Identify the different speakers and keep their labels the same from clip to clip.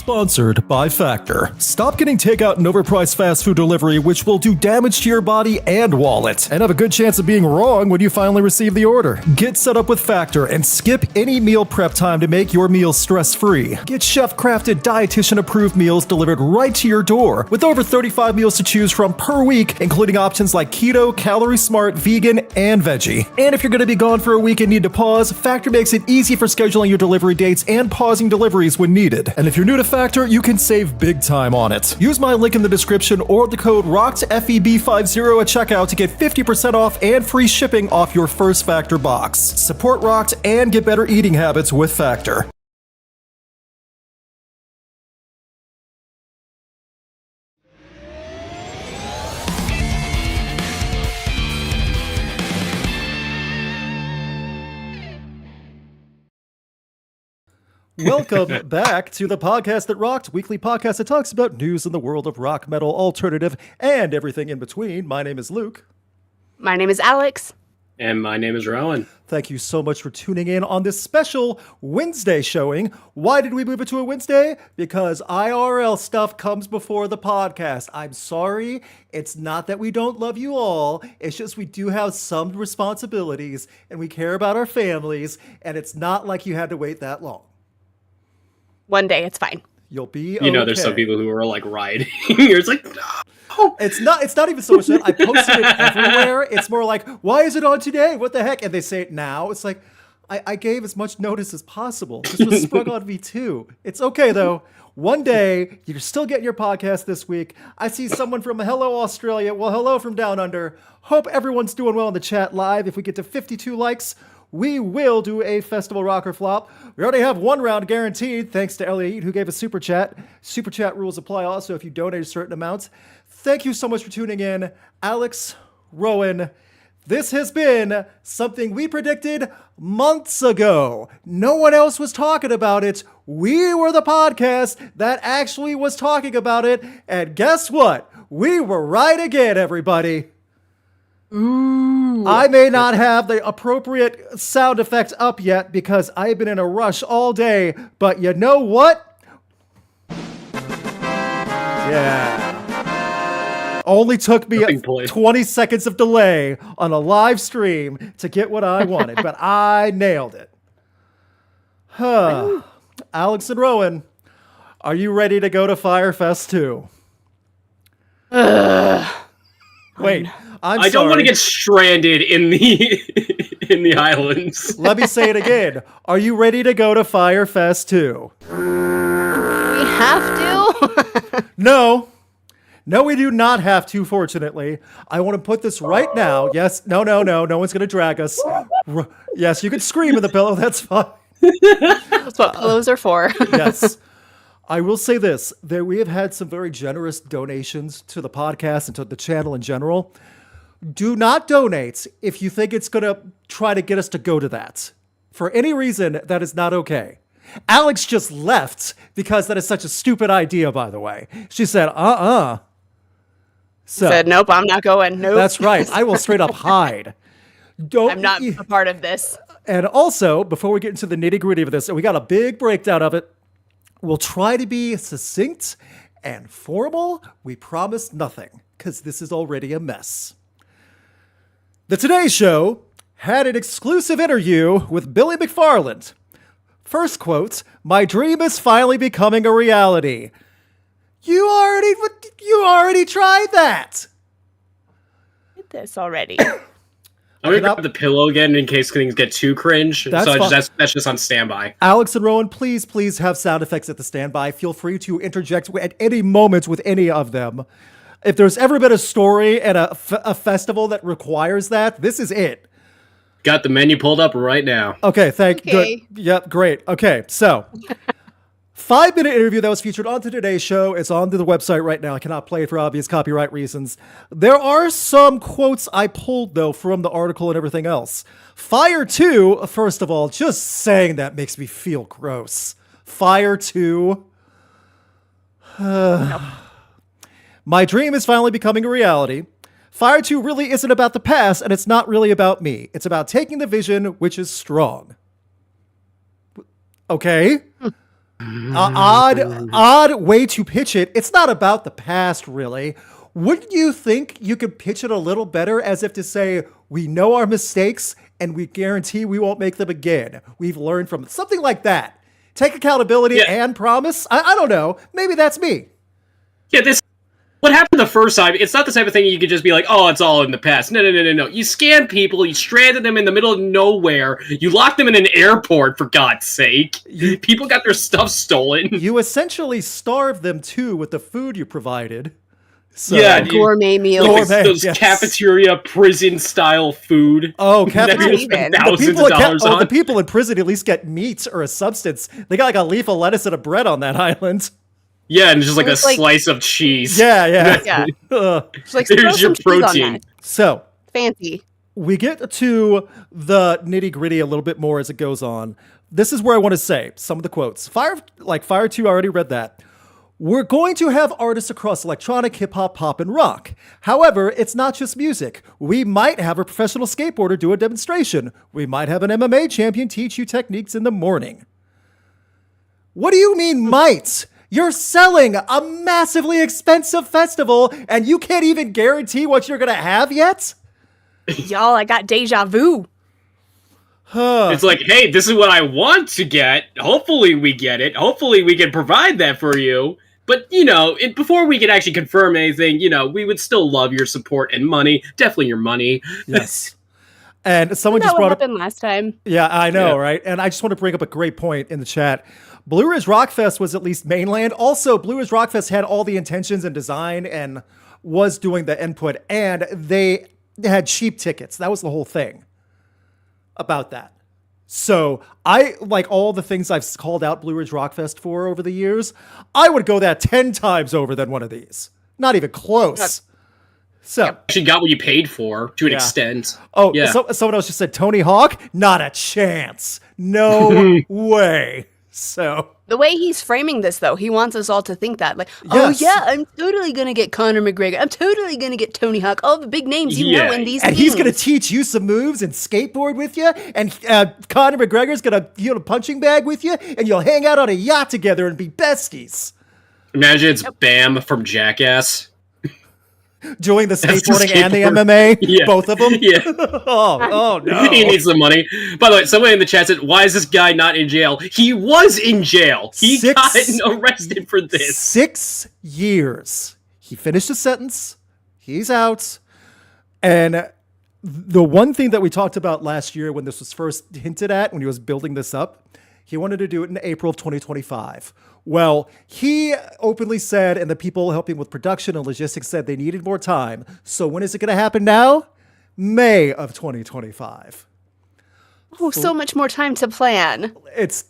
Speaker 1: Sponsored by Factor. Stop getting takeout and overpriced fast food delivery, which will do damage to your body and wallet, and have a good chance of being wrong when you finally receive the order. Get set up with Factor and skip any meal prep time to make your meals stress-free. Get chef-crafted, dietitian-approved meals delivered right to your door, with over 35 meals to choose from per week, including options like keto, calorie smart, vegan, and veggie. And if you're going to be gone for a week and need to pause, Factor makes it easy for scheduling your delivery dates and pausing deliveries when needed. And if you're new to Factor, you can save big time on it. Use my link in the description or the code ROCKEDFEB50 at checkout to get 50% off and free shipping off your first Factor box. Support Rocked and get better eating habits with Factor. Welcome back to the podcast that rocked, weekly podcast that talks about news in the world of rock, metal, alternative, and everything in between. My name is Luke.
Speaker 2: My name is Alex.
Speaker 3: And my name is Rowan.
Speaker 1: Thank you so much for tuning in on this special Wednesday showing. Why did we move it to a Wednesday? Because IRL stuff comes before the podcast. I'm sorry. It's not that we don't love you all. It's just we do have some responsibilities and we care about our families. And it's not like you had to wait that long.
Speaker 2: One day, it's fine.
Speaker 1: You'll be
Speaker 3: okay. You know, there's some people who are like rioting. It's like, no.
Speaker 1: It's not even so much that I posted it everywhere. It's more like, why is it on today? What the heck? And they say it now. It's like, I gave as much notice as possible. This was sprung on me too. It's okay though. One day, you're still getting your podcast this week. I see someone from hello Australia. Well, hello from down under. Hope everyone's doing well in the chat live. If we get to 52 likes, we will do a festival rocker flop. We already have one round guaranteed, thanks to Elliot, who gave a super chat. Super chat rules apply also if you donate a certain amount. Thank you so much for tuning in. Alex, Rowan, this has been something we predicted months ago. No one else was talking about it. We were the podcast that actually was talking about it. And guess what? We were right again, everybody.
Speaker 2: Ooh.
Speaker 1: I may not have the appropriate sound effects up yet because I've been in a rush all day, but you know what? Yeah. Only took me 20 seconds of delay on a live stream to get what I wanted, but I nailed it. Alex and Rowan, are you ready to go to Fyre Fest II? Wait.
Speaker 3: I don't want to get stranded in the islands.
Speaker 1: Let me say it again. Are you ready to go to Fyre Fest II?
Speaker 2: We have to?
Speaker 1: No, we do not have to, fortunately. I want to put this right now. Yes, no one's going to drag us. Yes, you can scream in the pillow. That's fine.
Speaker 2: That's what pillows are for.
Speaker 1: Yes. I will say this, that we have had some very generous donations to the podcast and to the channel in general. Do not donate if you think it's going to try to get us to go to that. For any reason, that is not okay. Alex just left because that is such a stupid idea, by the way. She said, So,
Speaker 2: said, nope, I'm not going. Nope.
Speaker 1: That's right. I will straight up hide.
Speaker 2: I'm not a part of this.
Speaker 1: And also, before we get into the nitty-gritty of this, and we got a big breakdown of it, we'll try to be succinct and formal. We promise nothing, because this is already a mess. The Today Show had an exclusive interview with Billy McFarland. First quote, "My dream is finally becoming a reality." You already tried that.
Speaker 2: Did this already.
Speaker 3: I'm gonna grab the pillow again in case things get too cringe. That's just on standby.
Speaker 1: Alex and Rowan, please have sound effects at the standby. Feel free to interject at any moment with any of them. If there's ever been a story at a festival that requires that, this is it.
Speaker 3: Got the menu pulled up right now.
Speaker 1: Okay, good. Yep, great. Okay, so 5-minute interview that was featured on Today's Show. It's on the website right now. I cannot play it for obvious copyright reasons. There are some quotes I pulled, though, from the article and everything else. Fyre 2, first of all, just saying that makes me feel gross. Fyre 2.
Speaker 2: Nope.
Speaker 1: My dream is finally becoming a reality. Fyre 2 really isn't about the past, and it's not really about me. It's about taking the vision, which is strong. Okay? Odd way to pitch it. It's not about the past, really. Wouldn't you think you could pitch it a little better, as if to say, we know our mistakes and we guarantee we won't make them again. We've learned from it. Something like that. Take accountability and promise. I don't know. Maybe that's me.
Speaker 3: Yeah, what happened the first time, it's not the type of thing you could just be like, oh, it's all in the past. No. You scam people, you stranded them in the middle of nowhere, you locked them in an airport, for God's sake. People got their stuff stolen.
Speaker 1: You essentially starved them, too, with the food you provided. So,
Speaker 2: gourmet meals.
Speaker 3: Those cafeteria prison-style food.
Speaker 1: Oh, cafeteria.
Speaker 3: The
Speaker 1: people in prison at least get meat or a substance. They got like a leaf of lettuce and a bread on that island.
Speaker 3: Yeah, and just like a slice of cheese.
Speaker 1: Yeah.
Speaker 2: Just like,
Speaker 3: there's your protein.
Speaker 1: So
Speaker 2: fancy.
Speaker 1: We get to the nitty-gritty a little bit more as it goes on. This is where I want to say some of the quotes. Fyre 2, I already read that. We're going to have artists across electronic, hip-hop, pop, and rock. However, it's not just music. We might have a professional skateboarder do a demonstration. We might have an MMA champion teach you techniques in the morning. What do you mean, might? You're selling a massively expensive festival, and you can't even guarantee what you're going to have yet?
Speaker 2: Y'all, I got deja vu.
Speaker 3: It's like, hey, this is what I want to get. Hopefully we get it. Hopefully we can provide that for you. But, before we can actually confirm anything, we would still love your support and money. Definitely your money.
Speaker 1: Yes. And someone
Speaker 2: just
Speaker 1: brought up...
Speaker 2: happened last time.
Speaker 1: Yeah, I know, right? And I just want to bring up a great point in the chat. Blue Ridge Rockfest was at least mainland. Also, Blue Ridge Rockfest had all the intentions and design and was doing the input. And they had cheap tickets. That was the whole thing about that. So I like all the things I've called out Blue Ridge Rockfest for over the years. I would go that 10 times over than one of these. Not even close. So
Speaker 3: you actually got what you paid for to an extent.
Speaker 1: Oh, yeah. Someone else just said Tony Hawk. Not a chance. No way. So
Speaker 2: the way he's framing this, though, he wants us all to think that, like, oh yeah, I'm totally gonna get Conor McGregor. I'm totally gonna get Tony Hawk. All the big names you know in these.
Speaker 1: And
Speaker 2: games.
Speaker 1: He's gonna teach you some moves and skateboard with you. And Conor McGregor's gonna a punching bag with you, and you'll hang out on a yacht together and be besties.
Speaker 3: Imagine it's Bam from Jackass.
Speaker 1: Doing the skateboarding and the MMA, both of them.
Speaker 3: Yeah.
Speaker 1: oh no.
Speaker 3: He needs the money. By the way, someone in the chat said, "Why is this guy not in jail?" He was in jail. He got arrested for this.
Speaker 1: 6 years. He finished his sentence. He's out. And the one thing that we talked about last year when this was first hinted at, when he was building this up, he wanted to do it in April of 2025. Well, he openly said, and the people helping with production and logistics said they needed more time. So when is it going to happen now? May of 2025.
Speaker 2: Oh, so much more time to plan.
Speaker 1: It's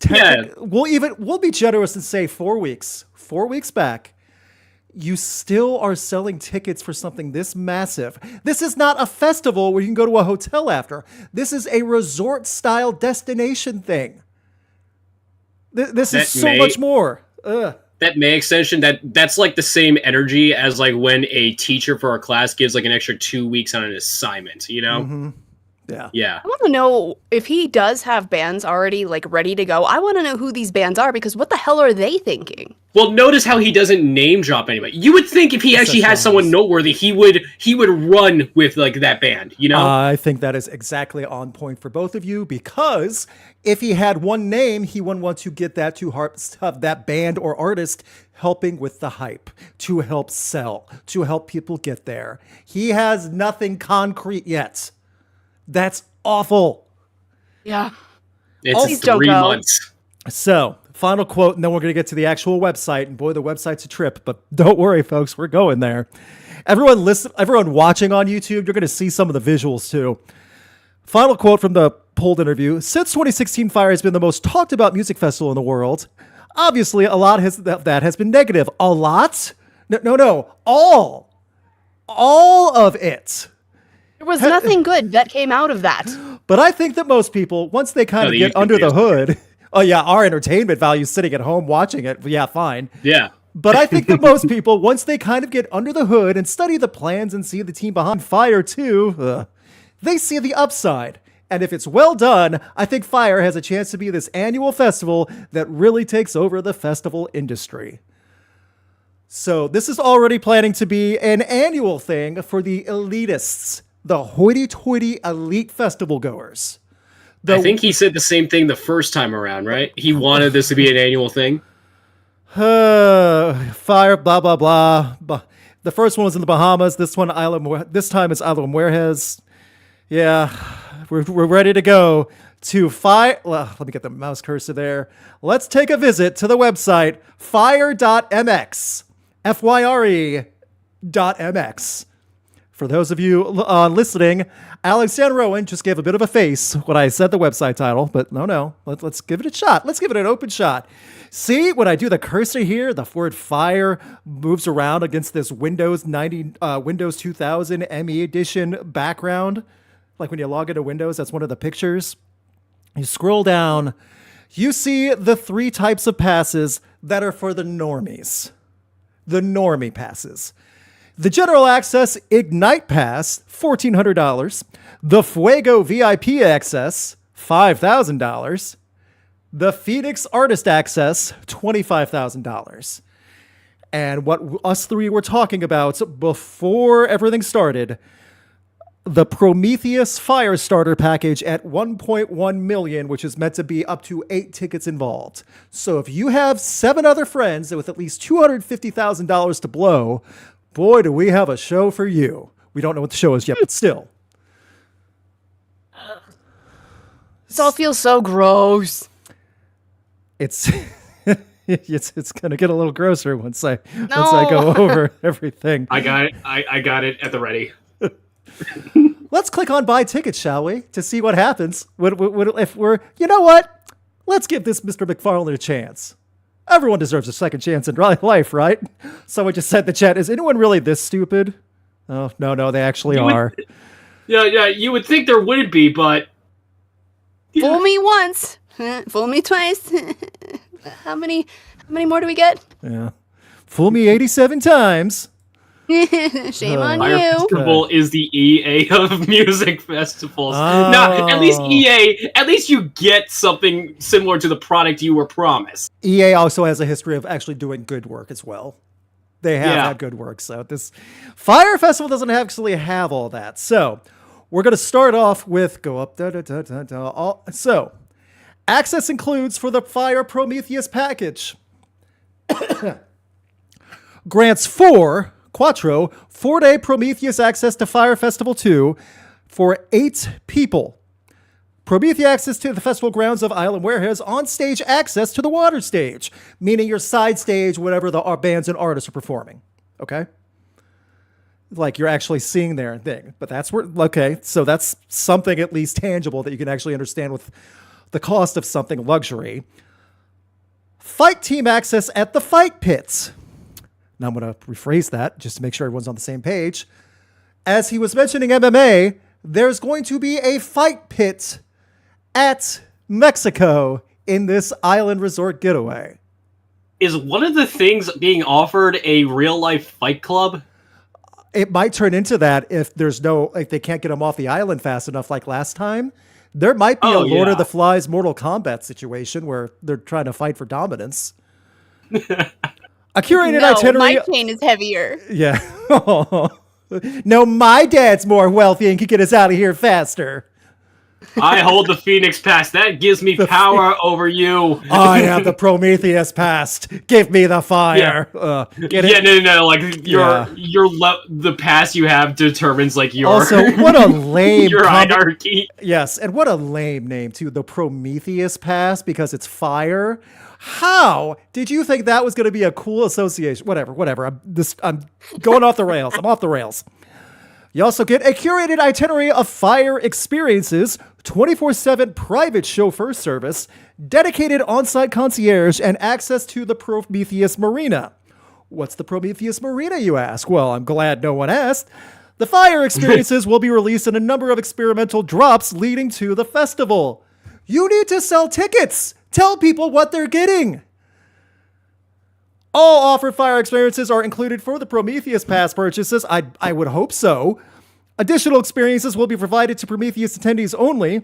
Speaker 1: we'll be generous and say 4 weeks. 4 weeks back. You still are selling tickets for something this massive. This is not a festival where you can go to a hotel after. This is a resort-style destination thing. This is so much more.
Speaker 3: That May extension, that's like the same energy as like when a teacher for a class gives like an extra 2 weeks on an assignment,
Speaker 1: Mm-hmm. Yeah.
Speaker 2: I want to know if he does have bands already like ready to go. I want to know who these bands are, because what the hell are they thinking?
Speaker 3: Well, notice how he doesn't name drop anybody. You would think if he actually had someone noteworthy, he would run with like that band,
Speaker 1: I think that is exactly on point for both of you, because if he had one name, he wouldn't want to get that to have that band or artist helping with the hype, to help sell, to help people get there. He has nothing concrete yet. That's awful.
Speaker 2: Yeah.
Speaker 3: It's 3 months.
Speaker 1: So, final quote, and then we're going to get to the actual website. And boy, the website's a trip, but don't worry, folks, we're going there. Everyone watching on YouTube, you're going to see some of the visuals too. Final quote from the polled interview. Since 2016, Fyre has been the most talked about music festival in the world. Obviously, a lot that has been negative. A lot? No. All of it.
Speaker 2: There was nothing good that came out of that.
Speaker 1: But I think that most people, once they kind of get under the hood, our entertainment value sitting at home watching it, fine.
Speaker 3: Yeah.
Speaker 1: But I think that most people, once they kind of get under the hood and study the plans and see the team behind Fyre 2, they see the upside. And if it's well done, I think Fyre has a chance to be this annual festival that really takes over the festival industry. So this is already planning to be an annual thing for the elitists, the hoity-toity elite festival goers.
Speaker 3: I think he said the same thing the first time around, right? He wanted this to be an annual thing.
Speaker 1: Fyre, blah, blah, blah. The first one was in the Bahamas. This time it's Isla Mujeres. Yeah, we're ready to go to Fyre. Well, let me get the mouse cursor there. Let's take a visit to the website fyre.mx. FYRE.mx. For those of you listening, Alexander Rowan just gave a bit of a face when I said the website title, but no, let's give it a shot. Let's give it an open shot. See, when I do the cursor here, the word Fyre moves around against this Windows 2000 ME edition background. Like when you log into Windows, that's one of the pictures. You scroll down, you see the 3 types of passes that are for the normies. The normie passes. The General Access Ignite Pass, $1,400. The Fuego VIP Access, $5,000. The Phoenix Artist Access, $25,000. And what us 3 were talking about before everything started, the Prometheus Fyre Starter Package at $1.1 million, which is meant to be up to 8 tickets involved. So if you have 7 other friends with at least $250,000 to blow, boy, do we have a show for you. We don't know what the show is yet, but still.
Speaker 2: This all feels so gross.
Speaker 1: It's it's gonna get a little grosser once I go over everything.
Speaker 3: I got it. I got it at the ready.
Speaker 1: Let's click on buy tickets, shall we, to see what happens. If we're, you know what? Let's give this Mr. McFarland a chance. Everyone deserves a second chance in life, right? Someone just said in the chat, is anyone really this stupid? Oh, no, they actually are.
Speaker 3: Yeah, you would think there wouldn't be, but...
Speaker 2: Yeah. Fool me once, fool me twice. How many more do we get?
Speaker 1: Yeah. Fool me 87 times.
Speaker 2: Shame on
Speaker 3: Fyre
Speaker 2: you.
Speaker 3: Festival is the EA of music festivals. Now, at least EA, at least you get something similar to the product you were promised.
Speaker 1: EA also has a history of actually doing good work as well. They have had good work. So this Fyre Festival doesn't actually have all that. So we're going to start off with So access includes for the Fyre Prometheus package. Grants 4-day Prometheus access to Fyre Festival II for 8 people. Prometheus access to the festival grounds of Isla Mujeres, on stage access to the water stage, meaning your side stage, whatever the bands and artists are performing. Okay? Like you're actually seeing their thing. But that's where, okay, so that's something at least tangible that you can actually understand with the cost of something luxury. Fight team access at the fight pits. Now I'm going to rephrase that just to make sure everyone's on the same page. As he was mentioning MMA, there's going to be a fight pit at Mexico in this island resort getaway.
Speaker 3: Is one of the things being offered a real life fight club?
Speaker 1: It might turn into that if there's they can't get them off the island fast enough like last time. There might be a Lord of the Flies Mortal Kombat situation where they're trying to fight for dominance. A curated itinerary.
Speaker 2: My chain is heavier.
Speaker 1: Yeah. No, my dad's more wealthy and can get us out of here faster.
Speaker 3: I hold the Phoenix Pass. That gives me power over you.
Speaker 1: I have the Prometheus Pass. Give me the fire.
Speaker 3: No. Like the pass you have determines like your.
Speaker 1: Also, what a lame
Speaker 3: your hierarchy.
Speaker 1: Yes, and what a lame name too. The Prometheus Pass because it's fire. How did you think that was going to be a cool association? Whatever. I'm going off the rails. I'm off the rails. You also get a curated itinerary of Fyre experiences, 24/7 private chauffeur service, dedicated on-site concierge, and access to the Prometheus Marina. What's the Prometheus Marina, you ask? Well, I'm glad no one asked. The Fyre experiences will be released in a number of experimental drops leading to the festival. You need to sell tickets. Tell people what they're getting. All offered Fyre experiences are included for the Prometheus Pass purchases. I would hope so. Additional experiences will be provided to Prometheus attendees only.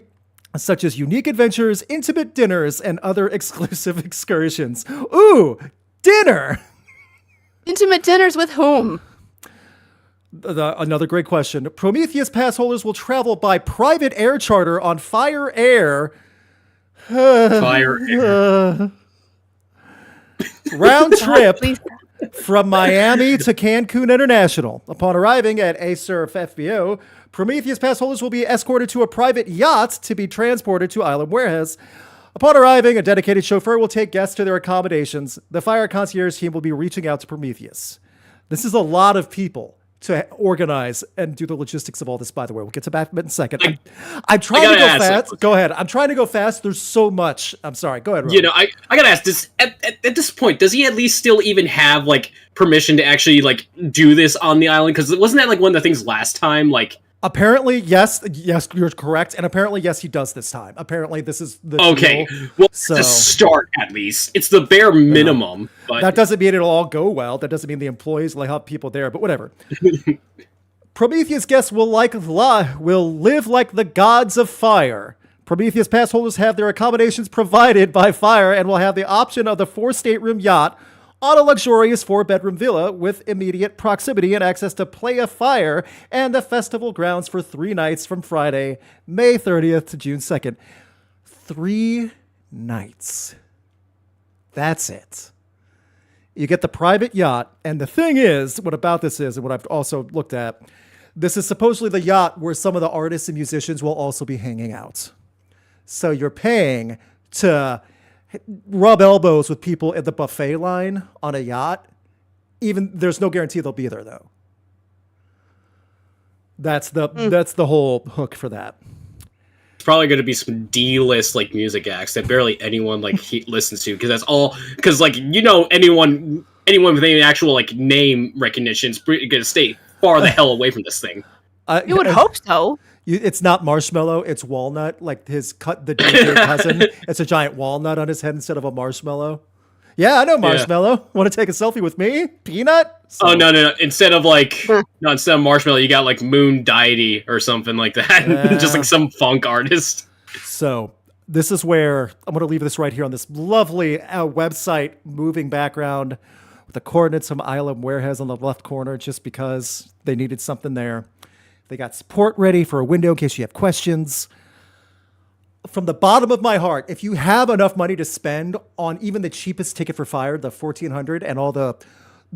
Speaker 1: such as unique adventures, intimate dinners, and other exclusive excursions. Ooh, dinner!
Speaker 2: Intimate dinners with whom?
Speaker 1: Another great question. Prometheus pass holders will travel by private air charter on Fyre Air.
Speaker 3: Fyre Air.
Speaker 1: Round trip from Miami to Cancun International. Upon arriving at Surf FBO, Prometheus pass holders will be escorted to a private yacht to be transported to Isla Mujeres. Upon arriving, a dedicated chauffeur will take guests to their accommodations. The Fyre concierge team will be reaching out to Prometheus. This is a lot of people to organize and do the logistics of all this, by the way. We'll get to that in a second. I'm trying to go fast. Go ahead. I'm trying to go fast. There's so much. I'm sorry. Go ahead, Rob.
Speaker 3: You know, I gotta ask this, at this point, does he at least still even have, like, permission to actually, like, do this on the island? Because wasn't that, like, one of the things last time, like...
Speaker 1: Apparently, yes, you're correct, and apparently, yes, he does this time. Apparently, this is the
Speaker 3: okay.
Speaker 1: deal.
Speaker 3: Well, to start at least, it's the bare minimum. But
Speaker 1: that doesn't mean it'll all go well. That doesn't mean the employees will help people there. But whatever. Prometheus guests will live like the gods of Fyre. Prometheus pass holders have their accommodations provided by Fyre and will have the option of the 4-stateroom yacht on a luxurious 4-bedroom villa with immediate proximity and access to Playa Fyre and the festival grounds for 3 nights from Friday, May 30th to June 2nd. 3 nights. That's it. You get the private yacht, and the thing is, what about this is, and what I've also looked at, this is supposedly the yacht where some of the artists and musicians will also be hanging out. So you're paying to rub elbows with people at the buffet line on a yacht. Even there's no guarantee they'll be there though. That's the whole hook for that.
Speaker 3: It's probably going to be some D-list like music acts that barely anyone like listens to, because that's all. Because like anyone with any actual like name recognition is going to stay far the hell away from this thing.
Speaker 2: You would hope so.
Speaker 1: It's not marshmallow, it's walnut. Like the DJ cousin, it's a giant walnut on his head instead of a marshmallow. Yeah, I know marshmallow. Yeah. Want to take a selfie with me? Peanut? So.
Speaker 3: Oh no! Instead of marshmallow, you got like Moon Deity or something like that. Just like some funk artist.
Speaker 1: So this is where I'm going to leave this right here on this lovely website moving background with the coordinates from Isla Mujeres on the left corner, just because they needed something there. They got support ready for a window in case you have questions. From the bottom of my heart, if you have enough money to spend on even the cheapest ticket for Fyre, the $1,400, and all the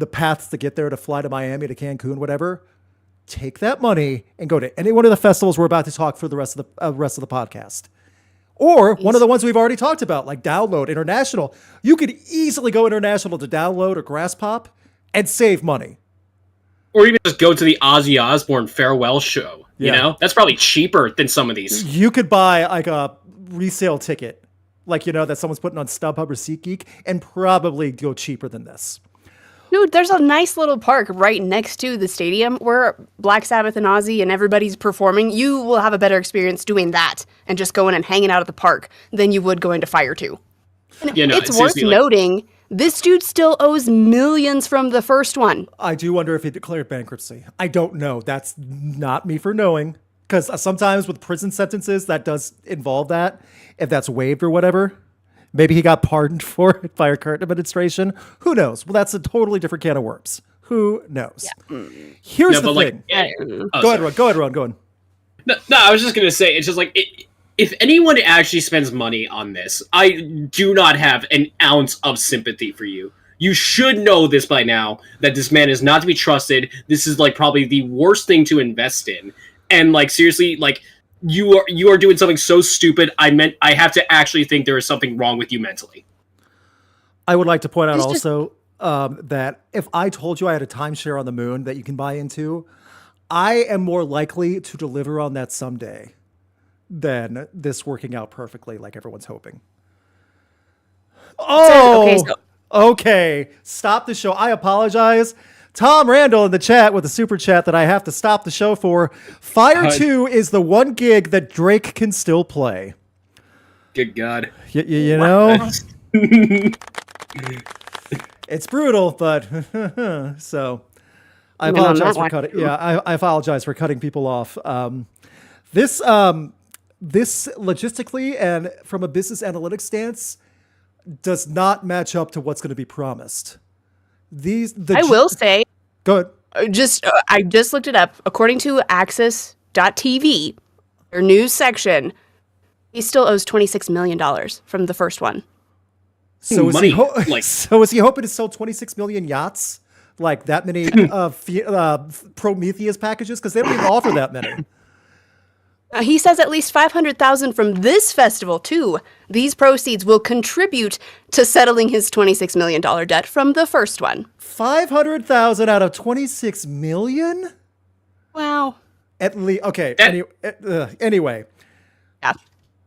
Speaker 1: paths to get there to fly to Miami, to Cancun, whatever, take that money and go to any one of the festivals we're about to talk for the rest of the podcast. Or one of the ones we've already talked about, like Download International. You could easily go international to Download or Grass Pop and save money.
Speaker 3: Or even just go to the Ozzy Osbourne farewell show. You know? That's probably cheaper than some of these.
Speaker 1: You could buy like a resale ticket, like, that someone's putting on StubHub or SeatGeek, and probably go cheaper than this.
Speaker 2: Dude, there's a nice little park right next to the stadium where Black Sabbath and Ozzy and everybody's performing. You will have a better experience doing that and just going and hanging out at the park than you would going to Fyre 2. And it's worth noting, this dude still owes millions from the first one.
Speaker 1: I do wonder if he declared bankruptcy. I don't know. That's not me for knowing. Because sometimes with prison sentences, that does involve that. If that's waived or whatever. Maybe he got pardoned for it by our current administration. Who knows? Well, that's a totally different can of worms. Who knows? Yeah. Here's the thing. Go ahead, Ron. Go on.
Speaker 3: No, I was just going to say, it's just like... If anyone actually spends money on this, I do not have an ounce of sympathy for you. You should know this by now, that this man is not to be trusted. This is like probably the worst thing to invest in. And like seriously, like you are doing something so stupid. I have to actually think there is something wrong with you mentally.
Speaker 1: I would like to point out also that if I told you I had a timeshare on the moon that you can buy into, I am more likely to deliver on that someday than this working out perfectly like everyone's hoping. Okay. Stop the show. I apologize. Tom Randall in the chat with a super chat that I have to stop the show for. Fyre 2 is the one gig that Drake can still play.
Speaker 3: Good God.
Speaker 1: You know? It's brutal, but so I apologize for cutting. Yeah, I apologize for cutting people off. this logistically and from a business analytics stance does not match up to what's going to be promised.
Speaker 2: I will say,
Speaker 1: go ahead.
Speaker 2: I just looked it up. According to Access.tv, their news section, he still owes $26 million from the first one.
Speaker 1: So is,
Speaker 3: money,
Speaker 1: so is he hoping to sell 26 million yachts? Like that many Prometheus packages? Because they don't even offer that many.
Speaker 2: He says at least $500,000 from this festival, too. These proceeds will contribute to settling his $26 million debt from the first one.
Speaker 1: 500,000 out of 26 million?
Speaker 2: Wow.
Speaker 1: At least, okay. Anyway.
Speaker 2: Yeah.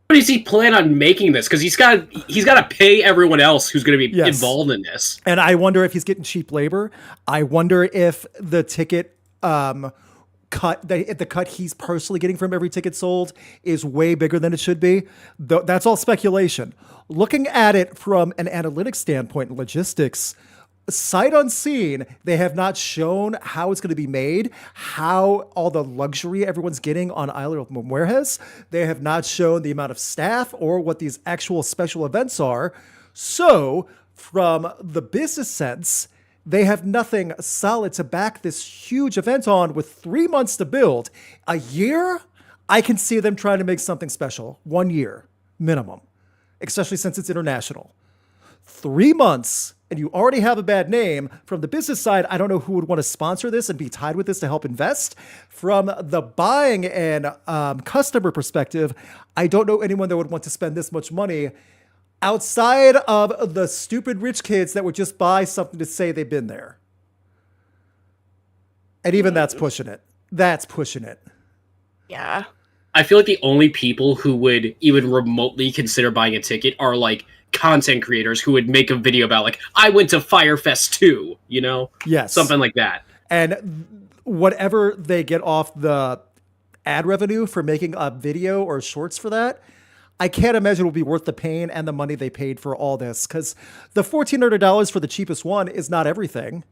Speaker 3: How does he plan on making this? Because he's got to pay everyone else who's going to be involved in this.
Speaker 1: And I wonder if he's getting cheap labor. I wonder if the ticket cut, the cut he's personally getting from every ticket sold is way bigger than it should be. That's all speculation. Looking at it from an analytics standpoint and logistics, sight unseen, they have not shown how it's going to be made, how all the luxury everyone's getting on Isla Mujeres. They have not shown the amount of staff or what these actual special events are. So, from the business sense, they have nothing solid to back this huge event on with 3 months to build. A year, I can see them trying to make something special. 1 year minimum, especially since it's international. 3 months, and you already have a bad name. From the business side, I don't know who would want to sponsor this and be tied with this to help invest. From the buying and customer perspective, I don't know anyone that would want to spend this much money outside of the stupid rich kids that would just buy something to say they've been there. And even that's pushing it. That's pushing it.
Speaker 2: Yeah.
Speaker 3: I feel like the only people who would even remotely consider buying a ticket are like content creators who would make a video about like, I went to Fyre Fest II, you know?
Speaker 1: Yes.
Speaker 3: Something like that.
Speaker 1: And whatever they get off the ad revenue for making a video or shorts for that, I can't imagine it will be worth the pain and the money they paid for all this, because the $1,400 for the cheapest one is not everything.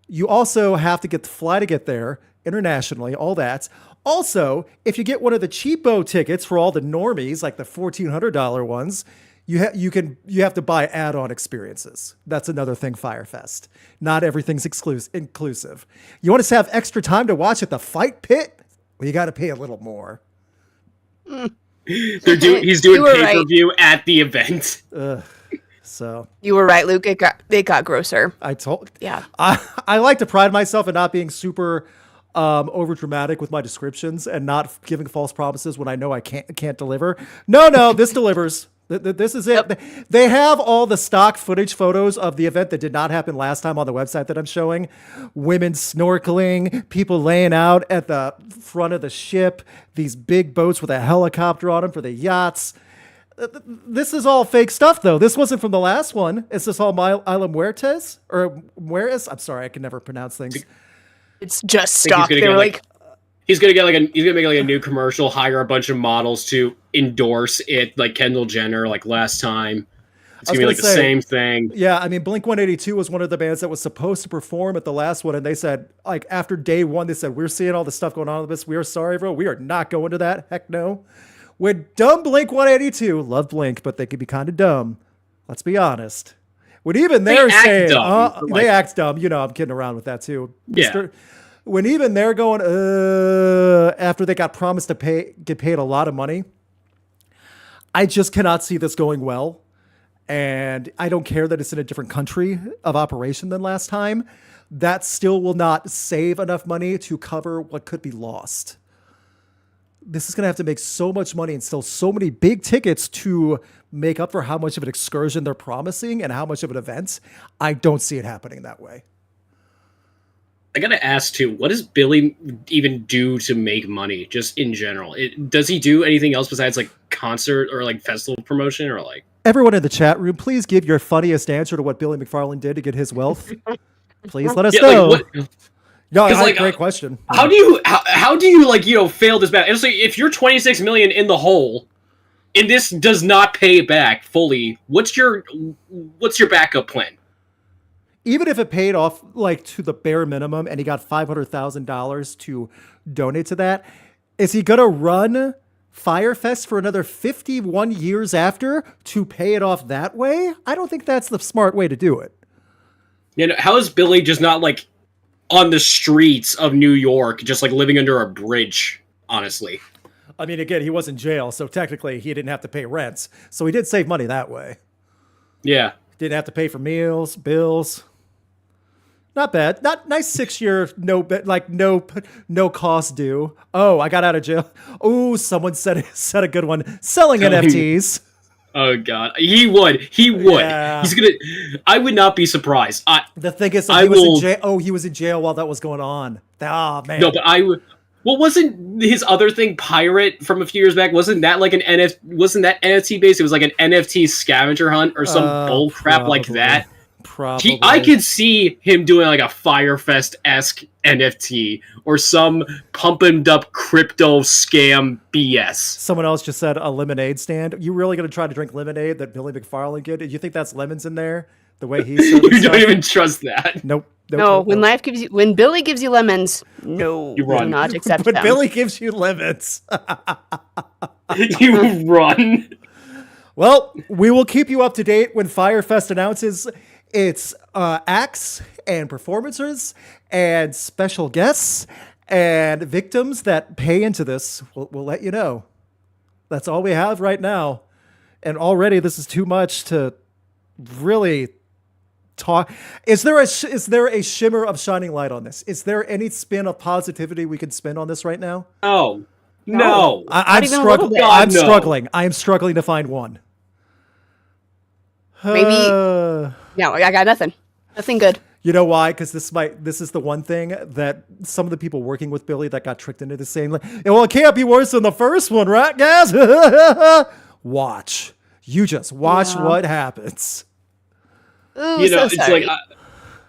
Speaker 1: You also have to get the fly to get there internationally, all that. Also, if you get one of the cheapo tickets for all the normies, like the $1,400 ones, you have to buy add-on experiences. That's another thing, Fyre Fest. Not everything's inclusive. You want to have extra time to watch at the fight pit? Well, you got to pay a little more.
Speaker 3: He's doing pay-per-view at the event.
Speaker 1: So
Speaker 2: you were right, Luke. It got grosser.
Speaker 1: Yeah. I like to pride myself in not being super over dramatic with my descriptions and not giving false promises when I know I can't deliver. No, this delivers. This is it. Yep. They have all the stock footage photos of the event that did not happen last time on the website that I'm showing. Women snorkeling, people laying out at the front of the ship, these big boats with a helicopter on them for the yachts. This is all fake stuff, though. This wasn't from the last one. Is this all Isla Mujeres? Or Mujeres? I'm sorry, I can never pronounce things.
Speaker 2: It's just stock. They were like...
Speaker 3: He's gonna make like a new commercial, hire a bunch of models to endorse it, like Kendall Jenner, like last time. It's gonna be like the same thing.
Speaker 1: Yeah, I mean, Blink-182 was one of the bands that was supposed to perform at the last one, and they said, like, after day one, they said, we're seeing all the stuff going on with this. We are sorry, bro. We are not going to that. Heck no. We're dumb Blink-182. Love Blink, but they can be kind of dumb. Let's be honest. When even they're saying, they act dumb. You know, I'm kidding around with that too.
Speaker 3: Yeah.
Speaker 1: When even they're going, after they got promised to get paid a lot of money, I just cannot see this going well. And I don't care that it's in a different country of operation than last time. That still will not save enough money to cover what could be lost. This is going to have to make so much money and sell so many big tickets to make up for how much of an excursion they're promising and how much of an event. I don't see it happening that way.
Speaker 3: I gotta ask too, what does Billy even do to make money, just in general? Does he do anything else besides like concert or like festival promotion or like?
Speaker 1: Everyone in the chat room, please give your funniest answer to what Billy McFarland did to get his wealth. Please let us know. Like, great question.
Speaker 3: How do you like, you know, fail this bad? And so if you're 26 million in the hole, and this does not pay back fully, what's your backup plan?
Speaker 1: Even if it paid off like to the bare minimum and he got $500,000 to donate to that, is he going to run Fyre Fest for another 51 years after to pay it off that way? I don't think that's the smart way to do it.
Speaker 3: You know, how is Billy just not like on the streets of New York, just like living under a bridge, honestly?
Speaker 1: I mean, again, he was in jail, so technically he didn't have to pay rents. So he did save money that way.
Speaker 3: Yeah.
Speaker 1: Didn't have to pay for meals, bills. Not bad. Not nice 6-year, no cost due. Oh, I got out of jail. Oh, someone said a good one. Selling NFTs.
Speaker 3: Oh God, he would.
Speaker 1: Yeah.
Speaker 3: He's gonna. I would not be surprised.
Speaker 1: The thing is, he was in jail. Oh, he was in jail while that was going on. Oh man.
Speaker 3: No, but I would. Well, wasn't his other thing Pirate from a few years back? Wasn't that like an NFT? Wasn't that NFT based? It was like an NFT scavenger hunt or some bull crap like that.
Speaker 1: Probably.
Speaker 3: I could see him doing like a Fyre Fest-esque NFT or some pumping up crypto scam BS.
Speaker 1: Someone else just said a lemonade stand. You really going to try to drink lemonade that Billy McFarland did? Do you think that's lemons in there? The way he's
Speaker 3: you don't even trust that.
Speaker 1: Nope.
Speaker 2: No, when Billy gives you lemons, no,
Speaker 3: you run.
Speaker 2: Do not accept
Speaker 1: But
Speaker 2: them.
Speaker 1: Billy gives you lemons.
Speaker 3: You run.
Speaker 1: Well, we will keep you up to date when Fyre Fest announces its acts and performances and special guests and victims that pay into this. We'll let you know. That's all we have right now. And already this is too much to really talk. Is there a shimmer of shining light on this? Is there any spin of positivity we can spin on this right now?
Speaker 3: Oh, no.
Speaker 1: I'm struggling. I am struggling to find one.
Speaker 2: Maybe. No, I got nothing. Nothing good.
Speaker 1: You know why? Because this is the one thing that some of the people working with Billy that got tricked into this saying, like, well, it can't be worse than the first one, right, guys? Watch. You just watch what happens.
Speaker 2: Ooh,
Speaker 3: You know,
Speaker 2: so
Speaker 3: it's
Speaker 2: sorry.
Speaker 3: like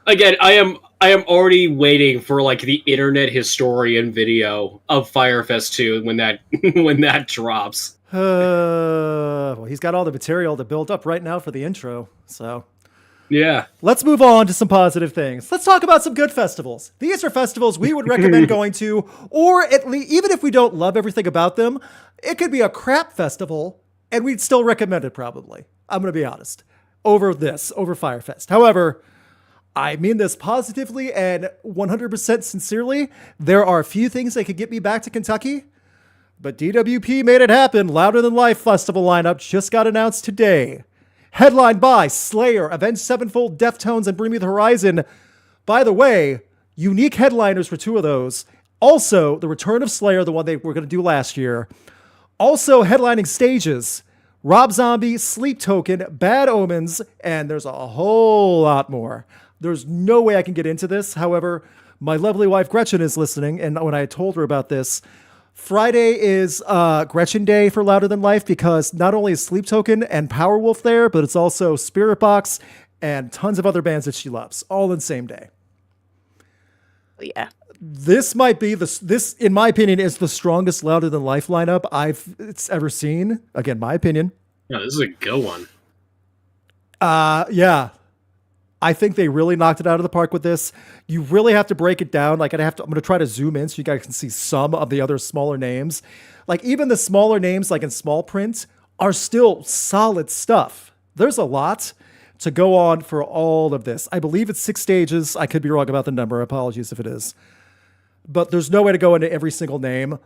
Speaker 3: again, I am already waiting for like the internet historian video of Fyre Fest II when that drops.
Speaker 1: Well, he's got all the material to build up right now for the intro. So
Speaker 3: Yeah.
Speaker 1: let's move on to some positive things. Let's talk about some good festivals. These are festivals we would recommend going to, or at least, even if we don't love everything about them, it could be a crap festival and we'd still recommend it probably. I'm going to be honest. Over Fyre Fest. However, I mean this positively and 100% sincerely. There are a few things that could get me back to Kentucky, but DWP made it happen. Louder Than Life festival lineup just got announced today. Headlined by Slayer, Avenged Sevenfold, Deftones, and Bring Me the Horizon. By the way, unique headliners for two of those. Also, the return of Slayer, the one they were going to do last year. Also headlining stages, Rob Zombie, Sleep Token, Bad Omens, and there's a whole lot more. There's no way I can get into this. However, my lovely wife Gretchen is listening, and when I told her about this, Friday is Gretchen Day for Louder Than Life because not only is Sleep Token and Powerwolf there, but it's also Spirit Box and tons of other bands that she loves, all in the same day.
Speaker 2: Yeah.
Speaker 1: This might be this, in my opinion, is the strongest Louder Than Life lineup it's ever seen. Again, my opinion.
Speaker 3: Yeah, this is a good one.
Speaker 1: Yeah. I think they really knocked it out of the park with this. You really have to break it down. Like I'm going to try to zoom in so you guys can see some of the other smaller names. Like even the smaller names, like in small print, are still solid stuff. There's a lot to go on for all of this. I believe it's 6 stages. I could be wrong about the number. Apologies if it is. But there's no way to go into every single name.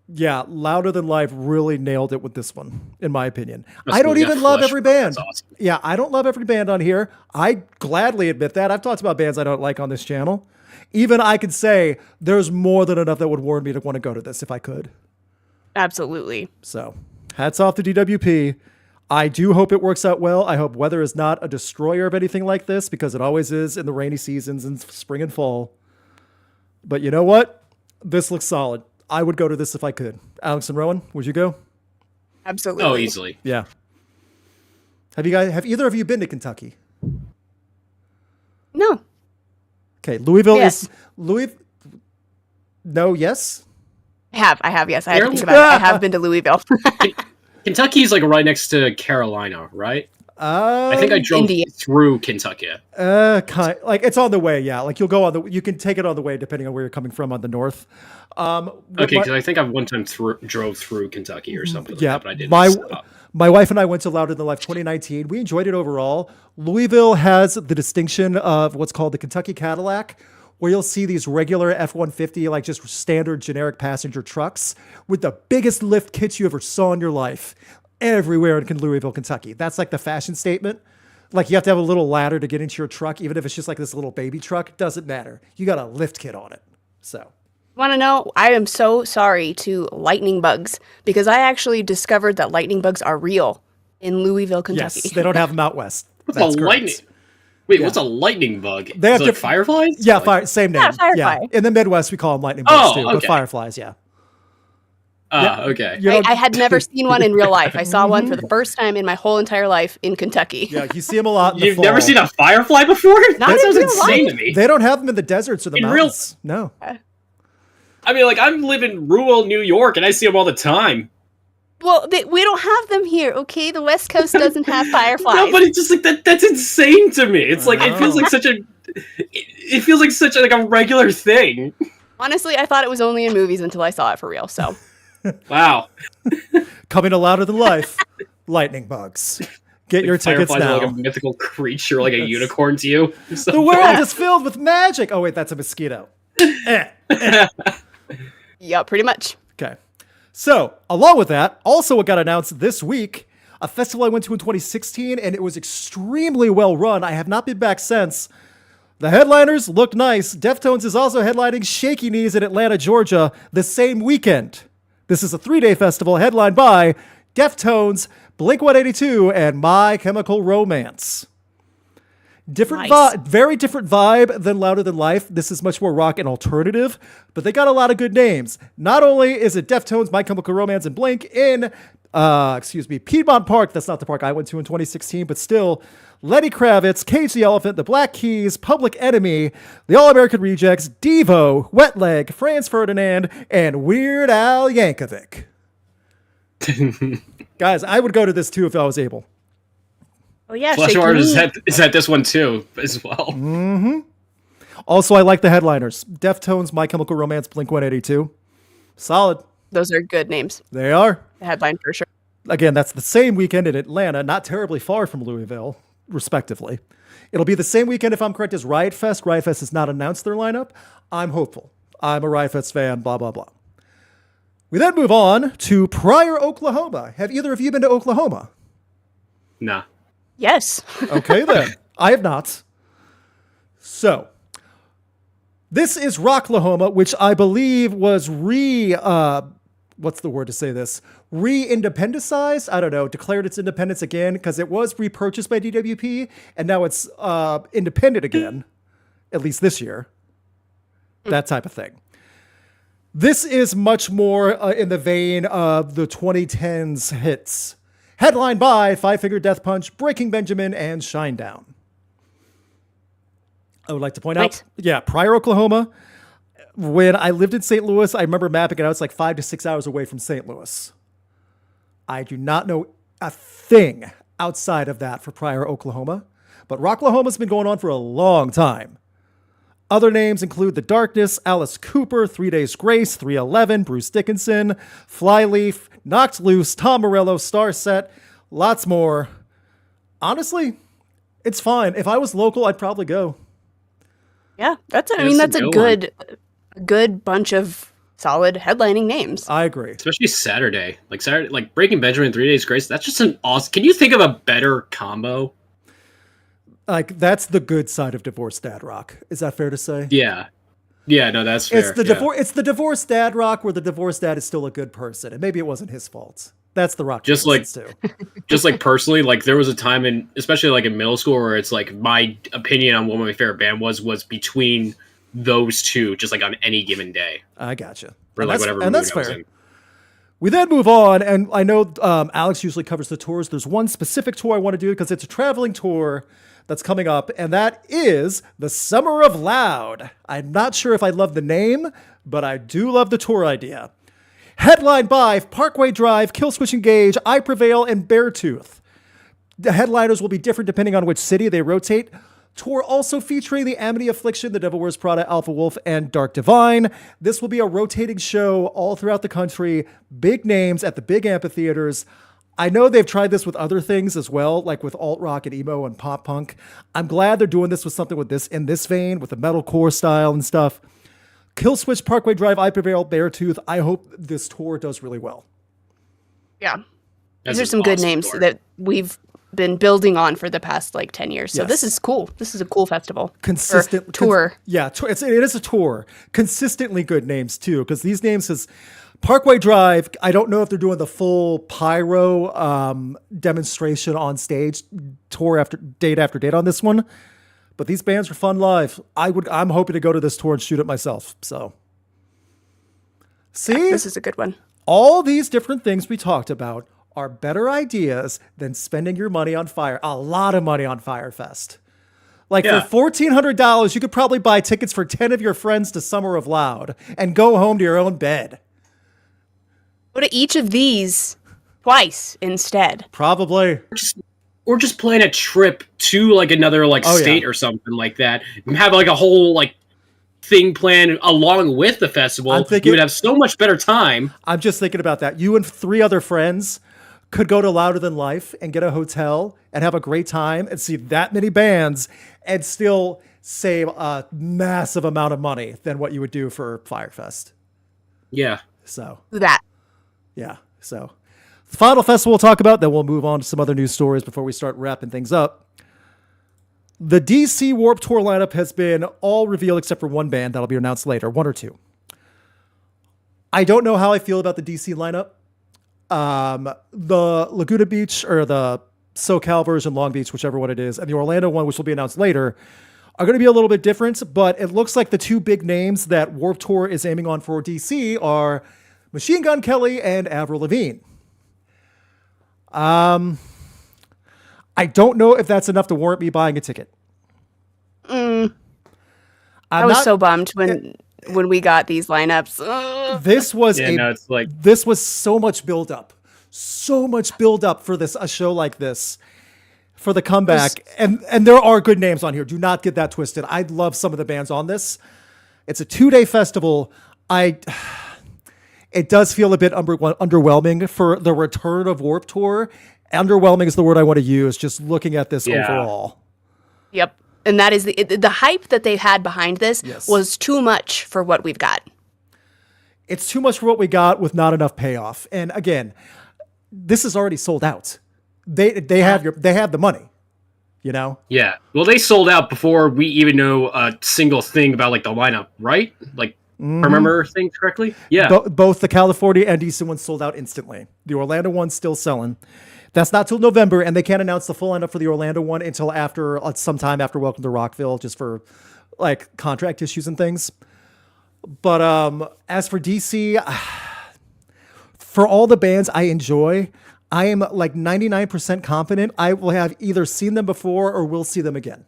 Speaker 1: Yeah, Louder Than Life really nailed it with this one, in my opinion. I don't even love every band.
Speaker 3: Awesome.
Speaker 1: Yeah, I don't love every band on here. I gladly admit that. I've talked about bands I don't like on this channel. Even I could say there's more than enough that would warrant me to want to go to this if I could.
Speaker 2: Absolutely.
Speaker 1: So, hats off to DWP. I do hope it works out well. I hope weather is not a destroyer of anything like this because it always is in the rainy seasons in spring and fall. But you know what? This looks solid. I would go to this if I could. Alex and Rowan, would you go?
Speaker 2: Absolutely.
Speaker 3: Oh, easily.
Speaker 1: Yeah. Have either of you been to Kentucky?
Speaker 2: No.
Speaker 1: Okay, Louisville
Speaker 2: Yes.
Speaker 1: is No, yes.
Speaker 2: I have. Yes, I had to think about it. I have been to Louisville.
Speaker 3: Kentucky's like right next to Carolina, right? I think I drove
Speaker 2: Indiana.
Speaker 3: through Kentucky.
Speaker 1: Like it's on the way. Yeah, like you'll go on you can take it on the way depending on where you're coming from on the north.
Speaker 3: Okay, because I think I one time drove through Kentucky or something.
Speaker 1: Yeah,
Speaker 3: like that, but I didn't. Stop.
Speaker 1: My wife and I went to Louder Than Life 2019. We enjoyed it overall. Louisville has the distinction of what's called the Kentucky Cadillac, where you'll see these regular F-150, like just standard generic passenger trucks with the biggest lift kits you ever saw in your life everywhere in Louisville, Kentucky. That's like the fashion statement. Like you have to have a little ladder to get into your truck, even if it's just like this little baby truck. Doesn't matter. You got a lift kit on it. So.
Speaker 2: Want to know? I am so sorry to lightning bugs because I actually discovered that lightning bugs are real in Louisville, Kentucky.
Speaker 1: Yes, they don't have them out west.
Speaker 3: What's a lightning? Wait, what's a lightning bug?
Speaker 1: They have
Speaker 3: like fireflies?
Speaker 1: Yeah, same name.
Speaker 2: Yeah, firefly.
Speaker 1: In the Midwest, we call them lightning bugs too, but fireflies, yeah.
Speaker 3: Okay.
Speaker 2: I had never seen one in real life. I saw one for the first time in my whole entire life in Kentucky.
Speaker 1: Yeah, you see them a lot in the
Speaker 3: You've
Speaker 1: fall.
Speaker 3: never seen a firefly before?
Speaker 2: Not
Speaker 3: That sounds
Speaker 2: in real
Speaker 3: insane
Speaker 2: life.
Speaker 3: to me.
Speaker 1: They don't have them in the deserts or the mountains. No.
Speaker 3: I mean, like, I'm living in rural New York, and I see them all the time.
Speaker 2: Well, we don't have them here, okay? The West Coast doesn't have fireflies.
Speaker 3: No, but it's just like that's insane to me. It's like it feels like such a like a regular thing.
Speaker 2: Honestly, I thought it was only in movies until I saw it for real. So,
Speaker 3: Wow.
Speaker 1: Coming to Louder Than Life, lightning bugs. Get your tickets
Speaker 3: Fireflies
Speaker 1: now.
Speaker 3: are like a mythical creature, like a unicorn to you.
Speaker 1: The world is filled with magic. Oh wait, that's a mosquito.
Speaker 2: yeah, pretty much.
Speaker 1: Okay. So, along with that, also what got announced this week, a festival I went to in 2016, and it was extremely well run. I have not been back since. The headliners looked nice. Deftones is also headlining Shaky Knees in Atlanta, Georgia, the same weekend. This is a 3-day festival headlined by Deftones, Blink-182, and My Chemical Romance. Very different vibe than Louder Than Life. This is much more rock and alternative, but they got a lot of good names. Not only is it Deftones, My Chemical Romance, and Blink in, Piedmont Park. That's not the park I went to in 2016, but still, Lenny Kravitz, Cage the Elephant, The Black Keys, Public Enemy, The All-American Rejects, Devo, Wet Leg, Franz Ferdinand, and Weird Al Yankovic. Guys, I would go to this too if I was able.
Speaker 2: Oh yeah,
Speaker 3: Flesh Art is at this one too, as well.
Speaker 1: Mm-hmm. Also, I like the headliners. Deftones, My Chemical Romance, Blink-182. Solid.
Speaker 2: Those are good names.
Speaker 1: They are.
Speaker 2: The headline for sure.
Speaker 1: Again, that's the same weekend in Atlanta, not terribly far from Louisville, respectively. It'll be the same weekend, if I'm correct, as Riot Fest. Riot Fest has not announced their lineup. I'm hopeful. I'm a Riot Fest fan, blah, blah, blah. We then move on to Pryor, Oklahoma. Have either of you been to Oklahoma?
Speaker 3: Nah.
Speaker 2: Yes.
Speaker 1: Okay, then. I have not. So, this is Rocklahoma, which I believe was what's the word to say this? Re-independentized? I don't know. Declared its independence again because it was repurchased by DWP and now it's independent again, at least this year. That type of thing. This is much more in the vein of the 2010s hits. Headlined by Five Finger Death Punch, Breaking Benjamin, and Shinedown. I would like to point out, Pryor, Oklahoma. When I lived in St. Louis, I remember mapping it out. It's like 5 to 6 hours away from St. Louis. I do not know a thing outside of that for Pryor, Oklahoma. But Rocklahoma's been going on for a long time. Other names include The Darkness, Alice Cooper, 3 Days Grace, 311, Bruce Dickinson, Flyleaf, Knocked Loose, Tom Morello, Starset, lots more. Honestly, it's fine. If I was local, I'd probably go.
Speaker 2: Yeah, that's a good bunch of solid headlining names.
Speaker 1: I agree.
Speaker 3: Especially Saturday. Like Breaking Benjamin, 3 Days Grace, that's just an awesome... Can you think of a better combo?
Speaker 1: Like, that's the good side of divorced dad rock. Is that fair to say?
Speaker 3: Yeah. Yeah, no, that's fair.
Speaker 1: It's the divorced dad rock where the divorced dad is still a good person. And maybe it wasn't his fault. That's the rock.
Speaker 3: Just like,
Speaker 1: too.
Speaker 3: Just like personally, like there was a time especially like in middle school where it's like my opinion on what my favorite band was between those two, just like on any given day.
Speaker 1: I gotcha.
Speaker 3: Or like whatever mood
Speaker 1: that's
Speaker 3: I was
Speaker 1: fair.
Speaker 3: in.
Speaker 1: We then move on, and I know Alex usually covers the tours. There's one specific tour I want to do because it's a traveling tour that's coming up, and that is the Summer of Loud. I'm not sure if I love the name, but I do love the tour idea. Headlined by Parkway Drive, Killswitch Engage, I Prevail, and Beartooth. The headliners will be different depending on which city they rotate. Tour also featuring the Amity Affliction, The Devil Wears Prada, Alpha Wolf, and Dark Divine. This will be a rotating show all throughout the country. Big names at the big amphitheaters. I know they've tried this with other things as well, like with alt rock and emo and pop punk. I'm glad they're doing this with something with this in this vein, with the metalcore style and stuff. Killswitch, Parkway Drive, I Prevail, Beartooth. I hope this tour does really well.
Speaker 2: Yeah.
Speaker 3: That's
Speaker 2: These are some good names
Speaker 3: tour.
Speaker 2: that we've been building on for the past 10 years. So
Speaker 1: Yes.
Speaker 2: this is cool. This is a cool festival.
Speaker 1: Consistent
Speaker 2: tour.
Speaker 1: It is a tour. Consistently good names too, because these names is Parkway Drive. I don't know if they're doing the full pyro demonstration on stage, tour after date on this one, but these bands are fun live. I'm hoping to go to this tour and shoot it myself. So, see,
Speaker 2: This is a good one.
Speaker 1: all these different things we talked about are better ideas than spending your money on a lot of money on Fyre Fest. For $1,400, you could probably buy tickets for 10 of your friends to Summer of Loud and go home to your own bed.
Speaker 2: Go to each of these twice instead.
Speaker 1: Probably.
Speaker 3: Or just plan a trip to another state or something like that. And have a whole thing planned along with the festival. You would have so much better time.
Speaker 1: I'm just thinking about that. You and 3 other friends could go to Louder Than Life and get a hotel and have a great time and see that many bands and still save a massive amount of money than what you would do for Fyre Fest.
Speaker 3: Yeah.
Speaker 1: So
Speaker 2: That.
Speaker 1: yeah. So the final festival we'll talk about, then we'll move on to some other news stories before we start wrapping things up. The DC Warped Tour lineup has been all revealed except for one band that'll be announced later, 1 or 2. I don't know how I feel about the DC lineup. The Laguna Beach or the SoCal version, Long Beach, whichever one it is, and the Orlando one, which will be announced later, are going to be a little bit different, but it looks like the 2 big names that Warped Tour is aiming on for DC are Machine Gun Kelly and Avril Lavigne. I don't know if that's enough to warrant me buying a ticket.
Speaker 2: I was so bummed when we got these lineups.
Speaker 1: This was this was so much build up for a show like this, for the comeback. And there are good names on here. Do not get that twisted. I love some of the bands on this. It's a 2-day festival. It does feel a bit underwhelming for the return of Warped Tour. Underwhelming is the word I want to use, just looking at this overall.
Speaker 2: Yep. And that is the hype that they had behind this was too much for what we've got.
Speaker 1: It's too much for what we got with not enough payoff. And again, this is already sold out. They have the money, you know?
Speaker 3: Yeah. Well, they sold out before we even know a single thing about the lineup, right? Remember things correctly? Yeah.
Speaker 1: Both the California and DC ones sold out instantly. The Orlando one's still selling. That's not till November, and they can't announce the full lineup for the Orlando one until sometime after Welcome to Rockville, just for contract issues and things. But as for DC, for all the bands I enjoy, I am 99% confident I will have either seen them before or will see them again.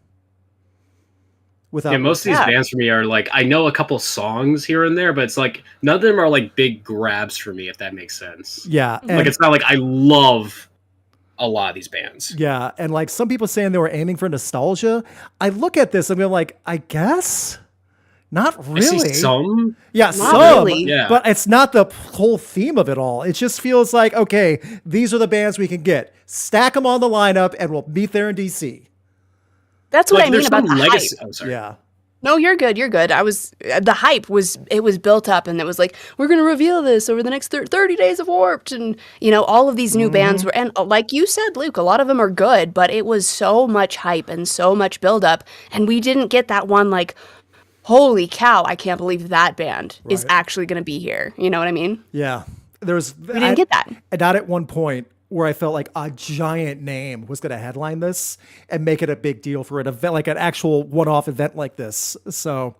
Speaker 3: Most of these bands for me are I know a couple songs here and there, but it's none of them are big grabs for me, if that makes sense.
Speaker 1: Yeah.
Speaker 3: It's not I love a lot of these bands.
Speaker 1: Yeah. And some people saying they were aiming for nostalgia. I look at this and I'm I guess not really.
Speaker 3: I see some.
Speaker 1: Yeah,
Speaker 2: not
Speaker 1: some.
Speaker 2: Really.
Speaker 3: Yeah.
Speaker 1: But it's not the whole theme of it all. It just feels okay, these are the bands we can get. Stack them on the lineup and we'll meet there in DC.
Speaker 2: That's what I mean about the
Speaker 3: legacy.
Speaker 2: hype.
Speaker 3: Oh, sorry.
Speaker 1: Yeah.
Speaker 2: No, you're good. You're good. The hype was built up, and it was we're going to reveal this over the next 30 days of Warped, and all of these new bands were, and like you said, Luke, a lot of them are good, but it was so much hype and so much build up, and we didn't get that one holy cow, I can't believe that band is actually going to be here. You know what I mean?
Speaker 1: Yeah.
Speaker 2: We didn't get that.
Speaker 1: And not at one point where I felt a giant name was going to headline this and make it a big deal for an event, an actual one-off event like this. So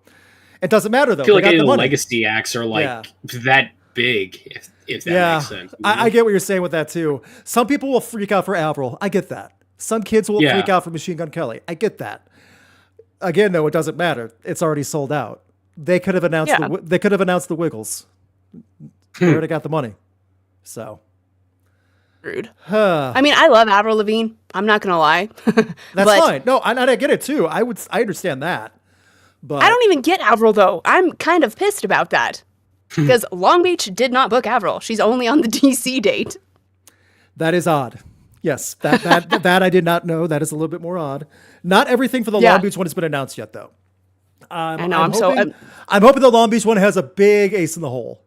Speaker 1: it doesn't matter though.
Speaker 3: I feel any of the legacy acts are that big, if that makes sense.
Speaker 1: I get what you're saying with that too. Some people will freak out for Avril. I get that. Some kids will freak out for Machine Gun Kelly. I get that. Again, though, it doesn't matter. It's already sold out. They could have announced the Wiggles. They already got the money. So
Speaker 2: Rude. I mean, I love Avril Lavigne. I'm not gonna lie.
Speaker 1: That's fine. No, I get it too. I understand that. But
Speaker 2: I don't even get Avril though. I'm kind of pissed about that because Long Beach did not book Avril. She's only on the DC date.
Speaker 1: That is odd. Yes, that I did not know. That is a little bit more odd. Not everything for the Long Beach one has been announced yet, though.
Speaker 2: I know.
Speaker 1: I'm hoping the Long Beach one has a big ace in the hole.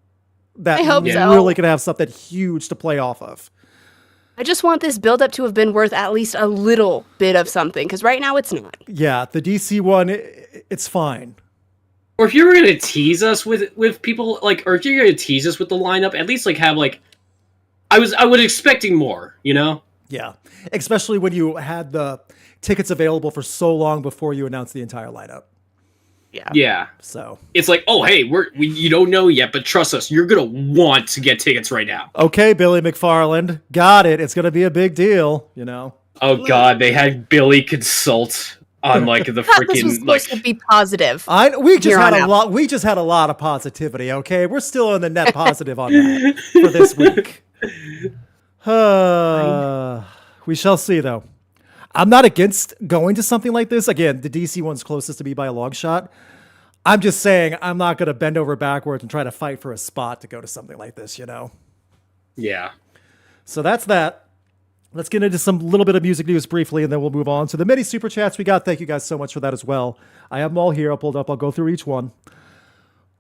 Speaker 1: That
Speaker 2: I hope so.
Speaker 1: Really can have something huge to play off of.
Speaker 2: I just want this build-up to have been worth at least a little bit of something, because right now it's not.
Speaker 1: Yeah, the DC one, it's fine.
Speaker 3: Or if you were gonna tease us with people like, or if you're gonna tease us with the lineup, at least like have like, I was expecting more, you know?
Speaker 1: Yeah, especially when you had the tickets available for so long before you announced the entire lineup.
Speaker 3: Yeah.
Speaker 1: So
Speaker 3: it's like, oh hey, you don't know yet, but trust us, you're gonna want to get tickets right now.
Speaker 1: Okay, Billy McFarland, got it. It's gonna be a big deal, you know.
Speaker 3: Oh god, they had Billy consult on like the freaking
Speaker 2: this was supposed to be positive.
Speaker 1: We just had a lot of positivity. Okay, we're still in the net positive on that for this week. We shall see, though. I'm not against going to something like this. Again, the DC one's closest to me by a long shot. I'm just saying I'm not going to bend over backwards and try to fight for a spot to go to something like this, you know?
Speaker 3: Yeah.
Speaker 1: So that's that. Let's get into some little bit of music news briefly, and then we'll move on to the many super chats we got. Thank you guys so much for that as well. I have them all here. I'll pull it up. I'll go through each one.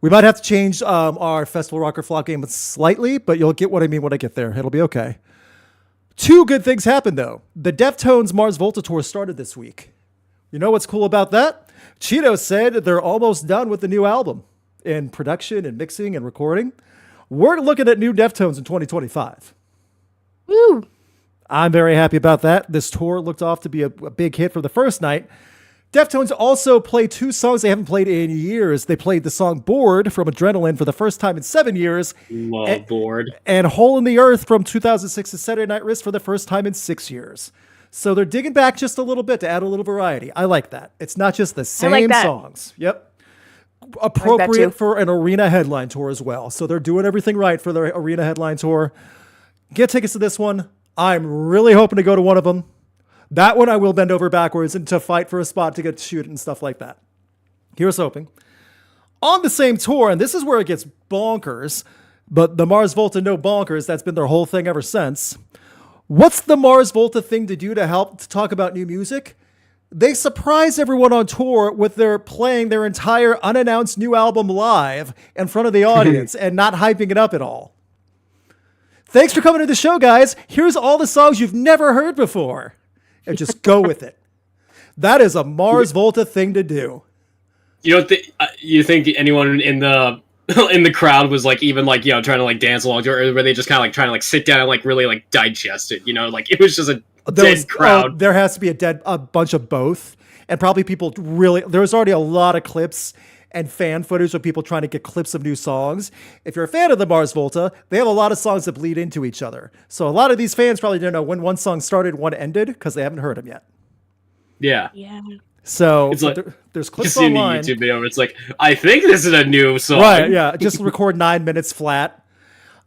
Speaker 1: We might have to change our Festival Rocker Flock game slightly, but you'll get what I mean when I get there. It'll be okay. Two good things happened, though. The Deftones Mars Volta tour started this week. You know what's cool about that? Cheeto said they're almost done with the new album in production and mixing and recording. We're looking at new Deftones in 2025.
Speaker 2: Woo!
Speaker 1: I'm very happy about that. This tour looked off to be a big hit for the first night. Deftones also played two songs they haven't played in years. They played the song Bored from Adrenaline for the first time in 7 years.
Speaker 3: Love Bored.
Speaker 1: And Hole in the Earth from 2006's Saturday Night Wrist for the first time in 6 years. So they're digging back just a little bit to add a little variety. I like that. It's not just the same songs. Yep. Appropriate for an arena headline tour as well. So they're doing everything right for their arena headline tour. Get tickets to this one. I'm really hoping to go to one of them. That one I will bend over backwards and to fight for a spot to get to shoot and stuff like that. Here's hoping. On the same tour, and this is where it gets bonkers, but the Mars Volta no bonkers, that's been their whole thing ever since. What's the Mars Volta thing to do to help to talk about new music? They surprise everyone on tour with their playing their entire unannounced new album live in front of the audience and not hyping it up at all. Thanks for coming to the show, guys. Here's all the songs you've never heard before. And just go with it. That is a Mars Volta thing to do.
Speaker 3: You think anyone in the crowd was like even like, you know, trying to like dance along to it, or were they just kind of like trying to like sit down and like really like digest it, you know, like it was just a dead crowd.
Speaker 1: There has to be a bunch of both, and probably people really, there's already a lot of clips and fan footage of people trying to get clips of new songs. If you're a fan of the Mars Volta, they have a lot of songs that bleed into each other. So a lot of these fans probably don't know when one song started, one ended, because they haven't heard them yet.
Speaker 3: Yeah.
Speaker 1: So
Speaker 3: it's like,
Speaker 1: there's clips
Speaker 3: online.
Speaker 1: online.
Speaker 3: YouTube video where it's like, I think this is a new song.
Speaker 1: Right, yeah. Just record 9 minutes flat.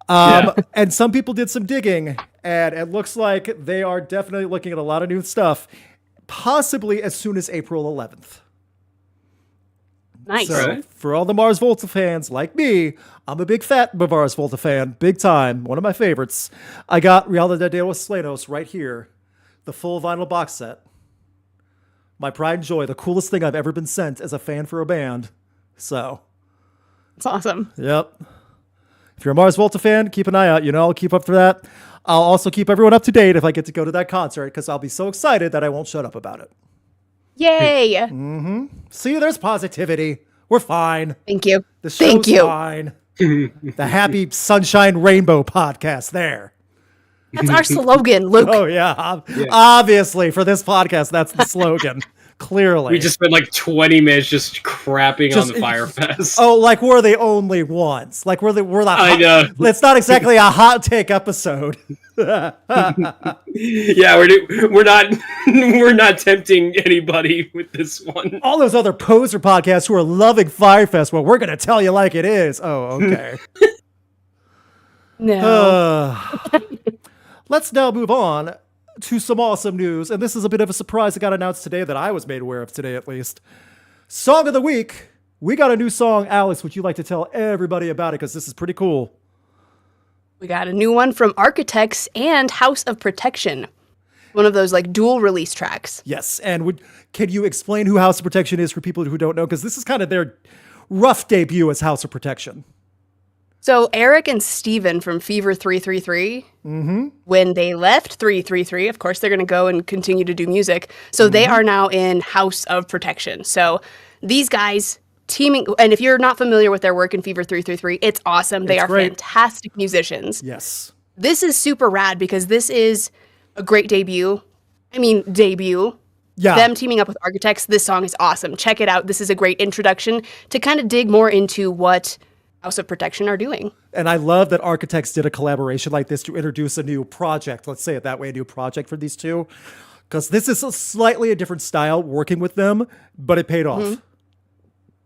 Speaker 1: And some people did some digging, and it looks like they are definitely looking at a lot of new stuff, possibly as soon as April 11th.
Speaker 2: Nice.
Speaker 1: So for all the Mars Volta fans like me, I'm a big fat Mars Volta fan, big time, one of my favorites. I got Realidad de los Sueños right here, the full vinyl box set. My pride and joy, the coolest thing I've ever been sent as a fan for a band. So.
Speaker 2: It's awesome.
Speaker 1: Yep. If you're a Mars Volta fan, keep an eye out. You know, I'll keep up for that. I'll also keep everyone up to date if I get to go to that concert, because I'll be so excited that I won't shut up about it.
Speaker 2: Yay!
Speaker 1: Mm-hmm. See, there's positivity. We're fine.
Speaker 2: Thank you.
Speaker 1: The show's fine. The happy sunshine rainbow podcast there.
Speaker 2: That's our slogan, Luke.
Speaker 1: Oh, yeah. Obviously, for this podcast, that's the slogan. Clearly.
Speaker 3: We just spent like 20 minutes just crapping on the Fyre Fest.
Speaker 1: Oh, like we're the only ones. Like we're the
Speaker 3: I know.
Speaker 1: It's not exactly a hot take episode.
Speaker 3: Yeah, we're not tempting anybody with this one.
Speaker 1: All those other poser podcasts who are loving Fyre Fest, well, we're going to tell you like it is. Oh, okay.
Speaker 2: No.
Speaker 1: Let's now move on to some awesome news. And this is a bit of a surprise that got announced today that I was made aware of today, at least. Song of the week. We got a new song. Alice, would you like to tell everybody about it? Because this is pretty cool.
Speaker 2: We got a new one from Architects and House of Protection. One of those like dual release tracks.
Speaker 1: Yes. And can you explain who House of Protection is for people who don't know? Because this is kind of their rough debut as House of Protection.
Speaker 2: So Eric and Steven from Fever 333, when they left 333, of course, they're going to go and continue to do music. So they are now in House of Protection. So these guys teaming, and if you're not familiar with their work in Fever 333, it's awesome. They are fantastic musicians.
Speaker 1: Yes.
Speaker 2: This is super rad because this is a great debut. Debut.
Speaker 1: Yeah.
Speaker 2: Them teaming up with Architects, this song is awesome. Check it out. This is a great introduction to kind of dig more into what House of Protection are doing.
Speaker 1: And I love that Architects did a collaboration like this to introduce a new project. Let's say it that way, a new project for these two. Because this is slightly a different style working with them, but it paid off.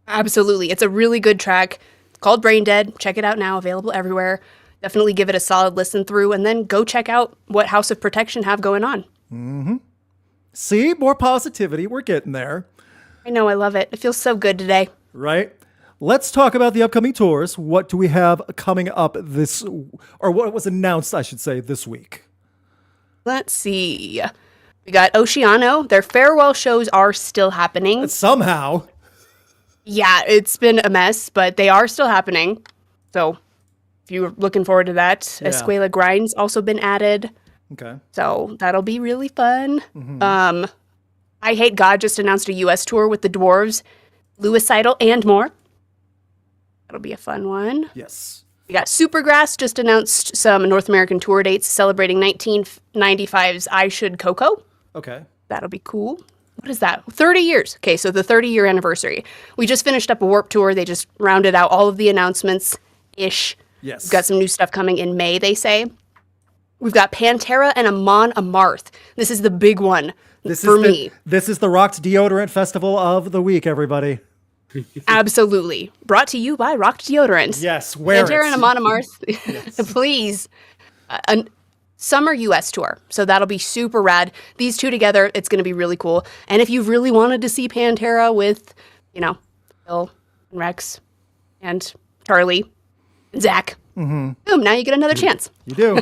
Speaker 2: Absolutely. It's a really good track. It's called Brain Dead. Check it out now, available everywhere. Definitely give it a solid listen through and then go check out what House of Protection have going on.
Speaker 1: See, more positivity. We're getting there.
Speaker 2: I know, I love it. It feels so good today.
Speaker 1: Right? Let's talk about the upcoming tours. What do we have coming up or what was announced, I should say, this week?
Speaker 2: Let's see. We got Oceano. Their farewell shows are still happening.
Speaker 1: Somehow.
Speaker 2: Yeah, it's been a mess, but they are still happening. So if you're looking forward to that, Escuela Grind's also been added.
Speaker 1: Okay.
Speaker 2: So that'll be really fun. I Hate God just announced a U.S. tour with the Dwarves, Lewicidal, and more. That'll be a fun one.
Speaker 1: Yes.
Speaker 2: We got Supergrass just announced some North American tour dates celebrating 1995's I Should Coco.
Speaker 1: Okay.
Speaker 2: That'll be cool. What is that? 30 years. Okay, so the 30-year anniversary. We just finished up a Warped Tour. They just rounded out all of the announcements-ish.
Speaker 1: Yes.
Speaker 2: We've got some new stuff coming in May, they say. We've got Pantera and Amon Amarth. This is the big one for me.
Speaker 1: This is the Rocked Deodorant Festival of the week, everybody.
Speaker 2: Absolutely. Brought to you by Rocked Deodorant.
Speaker 1: Yes, wear
Speaker 2: Pantera
Speaker 1: it.
Speaker 2: and Amon Amarth, please. A summer U.S. tour. So that'll be super rad. These two together, it's going to be really cool. And if you've really wanted to see Pantera with, Phil and Rex and Charlie and Zach, boom, now you get another chance.
Speaker 1: You do.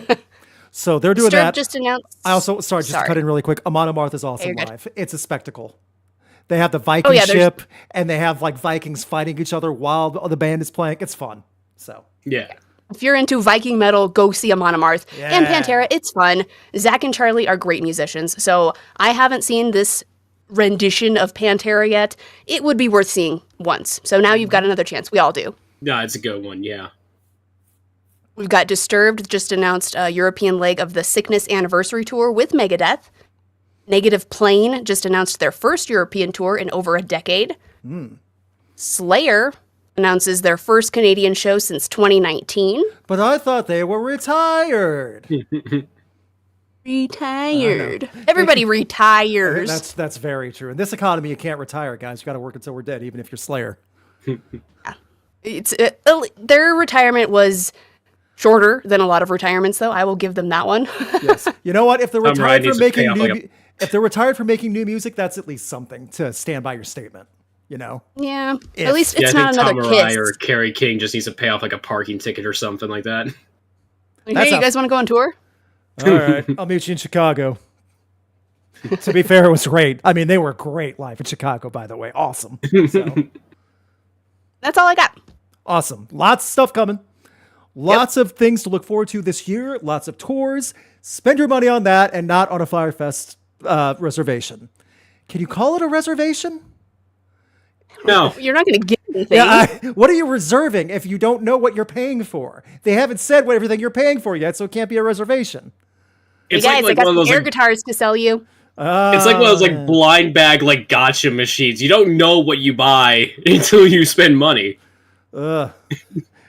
Speaker 1: So they're doing that.
Speaker 2: Just announced.
Speaker 1: I also, sorry, just to cut in really quick. Amon Amarth is also
Speaker 2: You're
Speaker 1: live. It's a spectacle. They have the Viking ship, and they have like Vikings fighting each other while the band is playing. It's fun. So
Speaker 3: Yeah.
Speaker 2: If you're into Viking metal, go see Amon Amarth.
Speaker 1: Yeah.
Speaker 2: And Pantera, it's fun. Zach and Charlie are great musicians, so I haven't seen this rendition of Pantera yet. It would be worth seeing once. So now you've got another chance. We all do.
Speaker 3: No, it's a good one, yeah.
Speaker 2: We've got Disturbed, just announced a European leg of the Sickness Anniversary Tour with Megadeth. Negative Plane just announced their first European tour in over a decade. Slayer announces their first Canadian show since 2019.
Speaker 1: But I thought they were retired.
Speaker 2: Retired. Everybody retires.
Speaker 1: That's very true. In this economy, you can't retire, guys. You got to work until we're dead, even if you're Slayer.
Speaker 2: Their retirement was shorter than a lot of retirements, though. I will give them that one.
Speaker 1: Yes. You know what? If they're retired from making
Speaker 3: if
Speaker 1: they're retired from making new music, that's at least something to stand by your statement.
Speaker 2: Yeah. At least it's
Speaker 3: I
Speaker 2: not
Speaker 3: think
Speaker 2: another
Speaker 3: Tom
Speaker 2: Kiss.
Speaker 3: Araya or Kerry King just needs to pay off like a parking ticket or something like that.
Speaker 2: Hey, you guys want to go on tour?
Speaker 1: All right. I'll meet you in Chicago. To be fair, it was great. I mean, they were great live in Chicago, by the way. Awesome. So,
Speaker 2: That's all I got.
Speaker 1: awesome. Lots of stuff coming. Lots of things to look forward to this year. Lots of tours. Spend your money on that and not on a Fyre Fest reservation. Can you call it a reservation?
Speaker 3: No.
Speaker 2: You're not going to get anything.
Speaker 1: Yeah, what are you reserving if you don't know what you're paying for? They haven't said what everything you're paying for yet, so it can't be a reservation.
Speaker 2: Hey
Speaker 3: It's
Speaker 2: guys, I
Speaker 3: like
Speaker 2: got
Speaker 3: one of
Speaker 2: some
Speaker 3: those
Speaker 2: air
Speaker 3: like,
Speaker 2: guitars to sell you.
Speaker 3: it's like one of those like blind bag like gotcha machines. You don't know what you buy until you spend money.
Speaker 1: At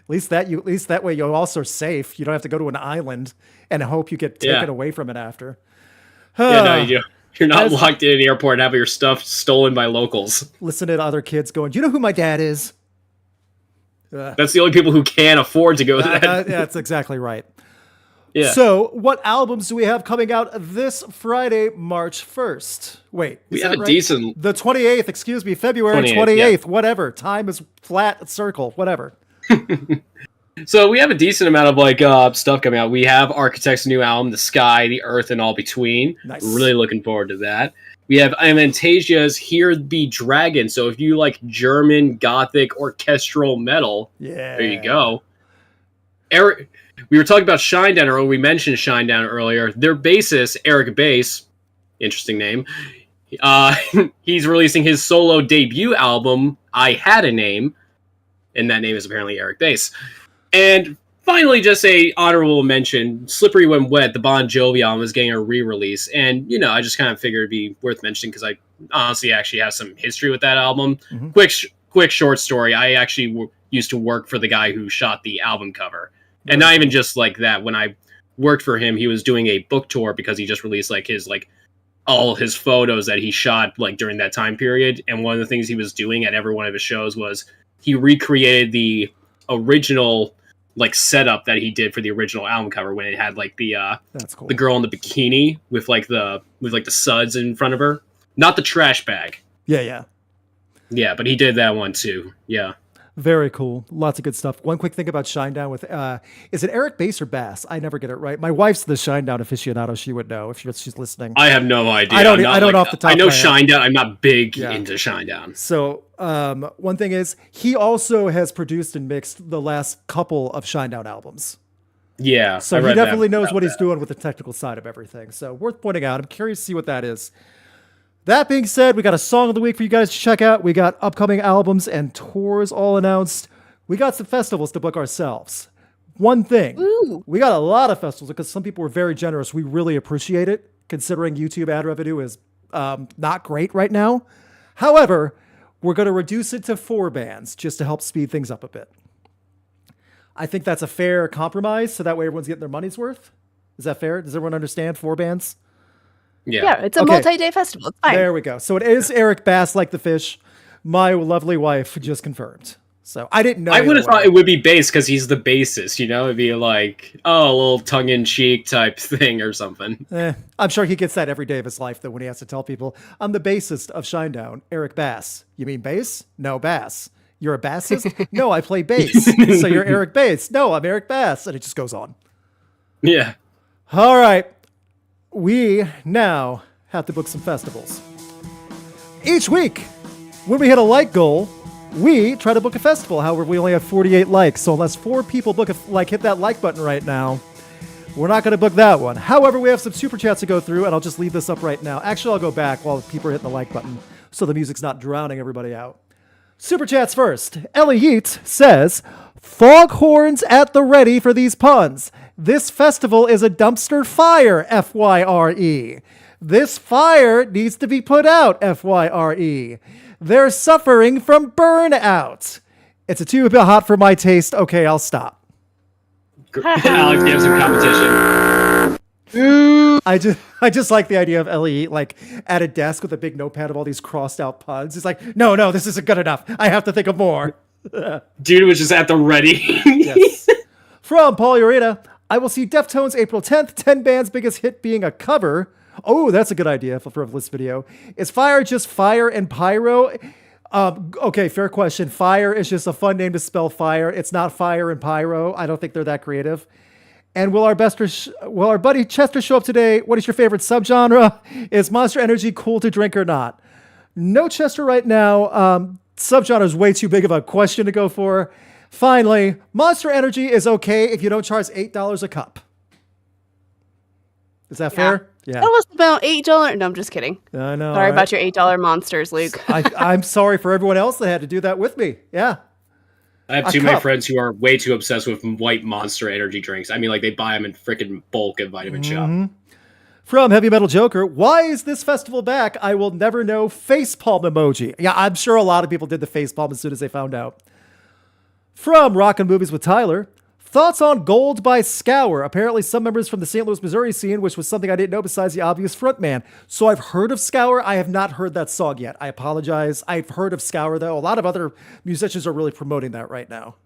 Speaker 1: least that way you're also safe. You don't have to go to an island and hope you get taken away from it after.
Speaker 3: Yeah, no, you're not locked in an airport and having your stuff stolen by locals.
Speaker 1: Listen to other kids going, do you know who my dad is?
Speaker 3: That's the only people who can afford to go to that.
Speaker 1: Yeah, that's exactly right.
Speaker 3: Yeah.
Speaker 1: So, what albums do we have coming out this Friday, March 1st? Wait,
Speaker 3: We have a decent...
Speaker 1: The 28th, excuse me, February 28th, whatever. Time is flat, circle, whatever.
Speaker 3: So we have a decent amount of like stuff coming out. We have Architect's new album, The Sky, The Earth, and All Between.
Speaker 1: Nice.
Speaker 3: Really looking forward to that. We have Amantasia's Here Be Dragon. So if you like German Gothic orchestral metal, there you go. Eric, we were talking about Shinedown earlier. We mentioned Shinedown earlier. Their bassist, Eric Bass, interesting name. He's releasing his solo debut album, I Had a Name, and that name is apparently Eric Bass. And finally, just a honorable mention, Slippery When Wet, the Bon Jovi album, is getting a re-release. And, you know, I just kind of figured it'd be worth mentioning because I honestly actually have some history with that album. Mm-hmm. Quick short story. I actually used to work for the guy who shot the album cover. Right. And not even just like that. When I worked for him, he was doing a book tour because he just released like his all his photos that he shot like during that time period. And one of the things he was doing at every one of his shows was he recreated the original like setup that he did for the original album cover when it had like the
Speaker 1: That's cool.
Speaker 3: The girl in the bikini with the suds in front of her, not the trash bag.
Speaker 1: Yeah,
Speaker 3: but he did that one too. Yeah,
Speaker 1: very cool. Lots of good stuff. One quick thing about Shinedown with is it Eric Bass or Bass? I never get it right. My wife's the Shinedown aficionado. She would know if she's listening.
Speaker 3: I have no idea.
Speaker 1: I don't know off the top.
Speaker 3: I know Shinedown. I'm not big into Shinedown.
Speaker 1: So one thing is he also has produced and mixed the last couple of Shinedown albums.
Speaker 3: Yeah.
Speaker 1: So he definitely knows what he's doing with the technical side of everything. So worth pointing out. I'm curious to see what that is. That being said, we got a song of the week for you guys to check out. We got upcoming albums and tours all announced. We got some festivals to book ourselves. One thing, we got a lot of festivals because some people were very generous. We really appreciate it, considering YouTube ad revenue is not great right now. However, we're going to reduce it to 4 bands just to help speed things up a bit. I think that's a fair compromise, so that way everyone's getting their money's worth. Is that fair? Does everyone understand 4 bands?
Speaker 2: Yeah, it's a multi-day festival. It's fine.
Speaker 1: There we go. So it is Eric Bass, like the fish. My lovely wife just confirmed. So I didn't know.
Speaker 3: I would have thought it would be Bass because he's the bassist, you know? It'd be like, a little tongue-in-cheek type thing or something.
Speaker 1: I'm sure he gets that every day of his life, though, when he has to tell people, I'm the bassist of Shinedown, Eric Bass. You mean bass? No, bass. You're a bassist? No, I play bass. So you're Eric Bass. No, I'm Eric Bass. And it just goes on.
Speaker 3: Yeah.
Speaker 1: All right. We now have to book some festivals. Each week, when we hit a like goal, we try to book a festival. However, we only have 48 likes, so unless 4 people hit that like button right now, we're not going to book that one. However, we have some super chats to go through, and I'll just leave this up right now. Actually, I'll go back while people are hitting the like button, so the music's not drowning everybody out. Super chats first. Ellie Yeet says, "Foghorns at the ready for these puns. This festival is a dumpster fire, FYRE. This fire needs to be put out, FYRE. They're suffering from burnout. It's too hot for my taste. Okay, I'll stop."
Speaker 3: Alex gives some competition.
Speaker 1: I just like the idea of Ellie like at a desk with a big notepad of all these crossed out puns. It's like, no, this isn't good enough. I have to think of more.
Speaker 3: Dude was just at the ready.
Speaker 1: Yes. From Paul Ureta, I will see Deftones April 10th, 10 bands' biggest hit being a cover. Oh, that's a good idea for a frivolous video. Is Fyre just fire and pyro? Okay, fair question. Fyre is just a fun name to spell fire. It's not fire and pyro. I don't think they're that creative. And will our buddy Chester show up today? What is your favorite subgenre? Is Monster Energy cool to drink or not? No Chester right now. Subgenre is way too big of a question to go for. Finally, Monster Energy is okay if you don't charge $8 a cup. Is that fair? Yeah.
Speaker 2: That was about $8. No, I'm just kidding.
Speaker 1: I know.
Speaker 2: Sorry about your $8 monsters, Luke.
Speaker 1: I'm sorry for everyone else that had to do that with me. Yeah.
Speaker 3: I have too many friends who are way too obsessed with white Monster Energy drinks. I mean, like, they buy them in freaking bulk at Vitamin Shop.
Speaker 1: From Heavy Metal Joker, why is this festival back? I will never know. Facepalm emoji. Yeah, I'm sure a lot of people did the facepalm as soon as they found out. From Rockin' Movies with Tyler, thoughts on Gold by Scour. Apparently some members from the St. Louis, Missouri scene, which was something I didn't know besides the obvious frontman. So I've heard of Scour. I have not heard that song yet. I apologize. I've heard of Scour, though. A lot of other musicians are really promoting that right now.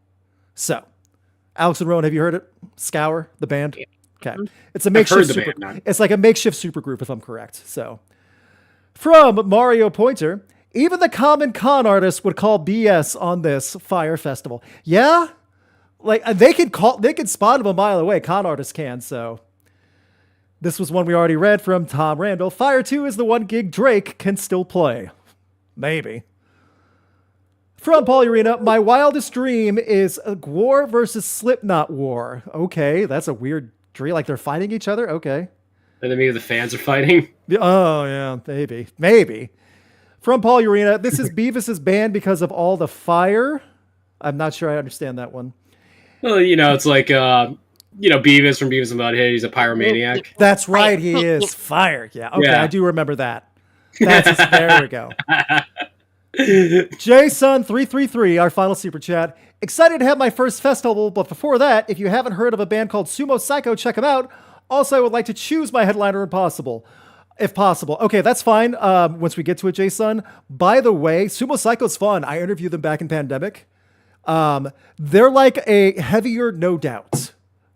Speaker 1: So, Alex and Rowan, have you heard it? Scour, the band? Okay. It's a
Speaker 3: I've
Speaker 1: makeshift
Speaker 3: heard the
Speaker 1: super.
Speaker 3: band.
Speaker 1: It's like a makeshift supergroup, if I'm correct. So, from Mario Pointer, even the common con artist would call BS on this Fyre Festival. Yeah, like they could spot him a mile away. Con artists can. So, this was one we already read from Tom Randall. Fyre 2 is the one gig Drake can still play. Maybe. From Paul Urena, my wildest dream is a Gwar versus Slipknot war. Okay, that's a weird dream. Like they're fighting each other? Okay.
Speaker 3: And then maybe the fans are fighting.
Speaker 1: Oh, yeah, maybe. Maybe. From Paul Urena, this is Beavis's band because of all the fire. I'm not sure I understand that one.
Speaker 3: Well, it's like, Beavis from Beavis and Butthead. He's a pyromaniac.
Speaker 1: That's right, he is. Fire. Yeah, okay,
Speaker 3: Yeah.
Speaker 1: I do remember that. There we go. Jason333, our final super chat. Excited to have my first festival, but before that, if you haven't heard of a band called Sumo Psycho, check them out. Also, I would like to choose my headliner if possible. Okay, that's fine. Once we get to it, Jason. By the way, Sumo Psycho's fun. I interviewed them back in pandemic. They're like a heavier No Doubt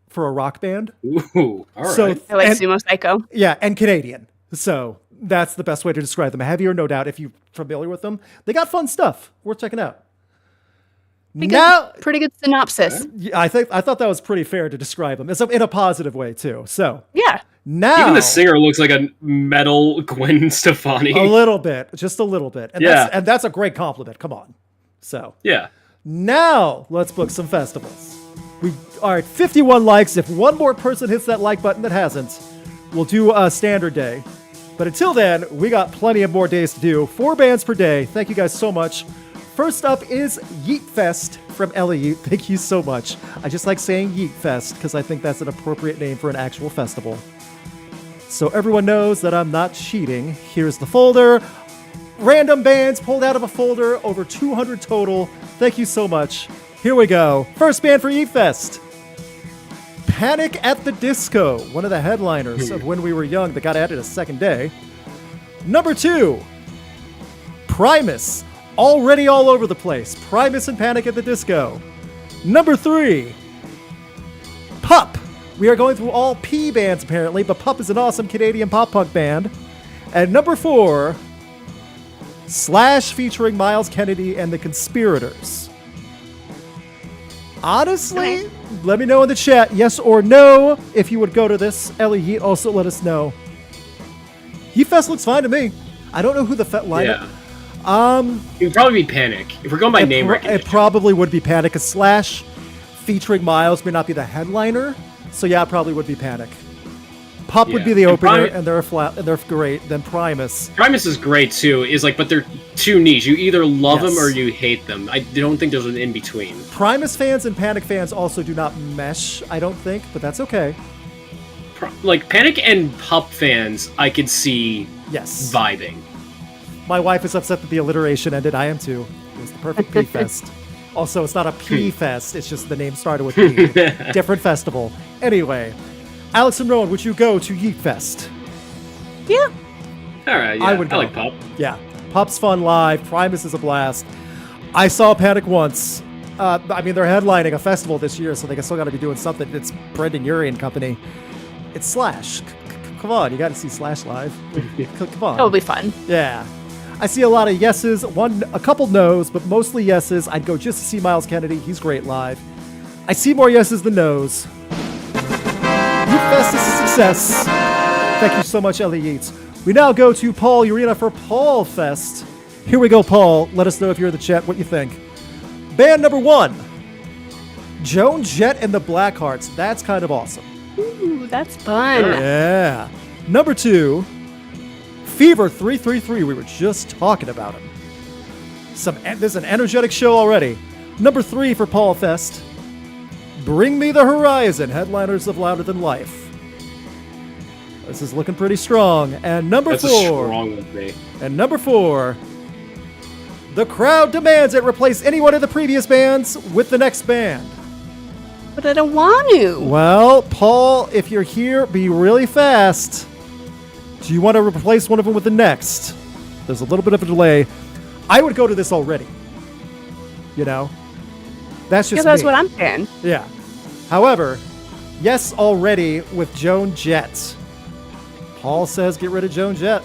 Speaker 1: for a rock band.
Speaker 3: Ooh, all right.
Speaker 1: So,
Speaker 2: I like Sumo Psycho.
Speaker 1: Yeah, and Canadian. So that's the best way to describe them. Heavier No Doubt, if you're familiar with them. They got fun stuff. Worth checking out.
Speaker 2: Pretty good synopsis.
Speaker 1: Yeah, I thought that was pretty fair to describe them in a positive way too. So
Speaker 2: Yeah.
Speaker 1: now
Speaker 3: Even the singer looks like a metal Gwen Stefani.
Speaker 1: a little bit, just a little bit, and
Speaker 3: Yeah.
Speaker 1: that's a great compliment. Come on. So
Speaker 3: Yeah.
Speaker 1: now let's book some festivals. We are at 51 likes. If one more person hits that like button that hasn't, we'll do a standard day. But until then, we got plenty of more days to do. 4 bands per day. Thank you guys so much. First up is Yeet Fest from Ellie Yeet. Thank you so much. I just like saying Yeet Fest because I think that's an appropriate name for an actual festival. So everyone knows that I'm not cheating. Here's the folder. Random bands pulled out of a folder, over 200 total. Thank you so much. Here we go. First band for Yeet Fest. Panic at the Disco, one of the headliners of When We Were Young that got added a second day. Number 2, Primus, already all over the place. Primus and Panic at the Disco. Number 3, Pup. We are going through all P bands apparently, but Pup is an awesome Canadian pop punk band. And number 4, Slash featuring Miles Kennedy and the Conspirators. Honestly, let me know in the chat, yes or no, if you would go to this. Ellie Yeet, also let us know. Yeet Fest looks fine to me. I don't know who the lineup.
Speaker 3: Yeah. It would probably be Panic. If we're going by name recognition.
Speaker 1: It probably would be Panic. A Slash featuring Miles may not be the headliner, so yeah, it probably would be Panic. Pup would be the opener, and they're great. Then Primus.
Speaker 3: Primus is great too. But they're too niche. You either love them or you hate them. I don't think there's an in between.
Speaker 1: Primus fans and Panic fans also do not mesh, I don't think, but that's okay.
Speaker 3: Panic and Pup fans, I could see vibing.
Speaker 1: My wife is upset that the alliteration ended. I am too. It was the perfect P Fest. Also, it's not a P Fest. It's just the name started with P. Different festival. Anyway, Alex and Rowan, would you go to Yeet Fest?
Speaker 2: Yeah.
Speaker 3: All right. Yeah. I like Pup.
Speaker 1: Yeah. Pup's fun live. Primus is a blast. I saw Panic once. They're headlining a festival this year, so they still got to be doing something. It's Brendan Urie and company. It's Slash. Come on, you got to see Slash live. Come on.
Speaker 2: It'll be fun.
Speaker 1: Yeah. I see a lot of yeses, a couple no's, but mostly yeses. I'd go just to see Miles Kennedy. He's great live. I see more yeses than no's. Yeet Fest is a success. Thank you so much, Ellie Yeats. We now go to Paul Urena for Paul Fest. Here we go, Paul. Let us know if you're in the chat what you think. Band number 1, Joan Jett and the Blackhearts. That's kind of awesome.
Speaker 2: Ooh, that's fun.
Speaker 1: Yeah. Number 2, Fever 333. We were just talking about him. There's an energetic show already. Number 3 for Paul Fest, Bring Me the Horizon, headliners of Louder Than Life. This is looking pretty strong. And number 4.
Speaker 3: That's a strong with me.
Speaker 1: And number 4, The Crowd Demands It. Replace any one of the previous bands with the next band.
Speaker 2: But I don't want to.
Speaker 1: Well, Paul, if you're here, be really fast. Do you want to replace one of them with the next? There's a little bit of a delay. I would go to this already. That's just
Speaker 2: that's
Speaker 1: me.
Speaker 2: what I'm saying.
Speaker 1: Yeah. However, Yes, already with Joan Jett. Paul says get rid of Joan Jett.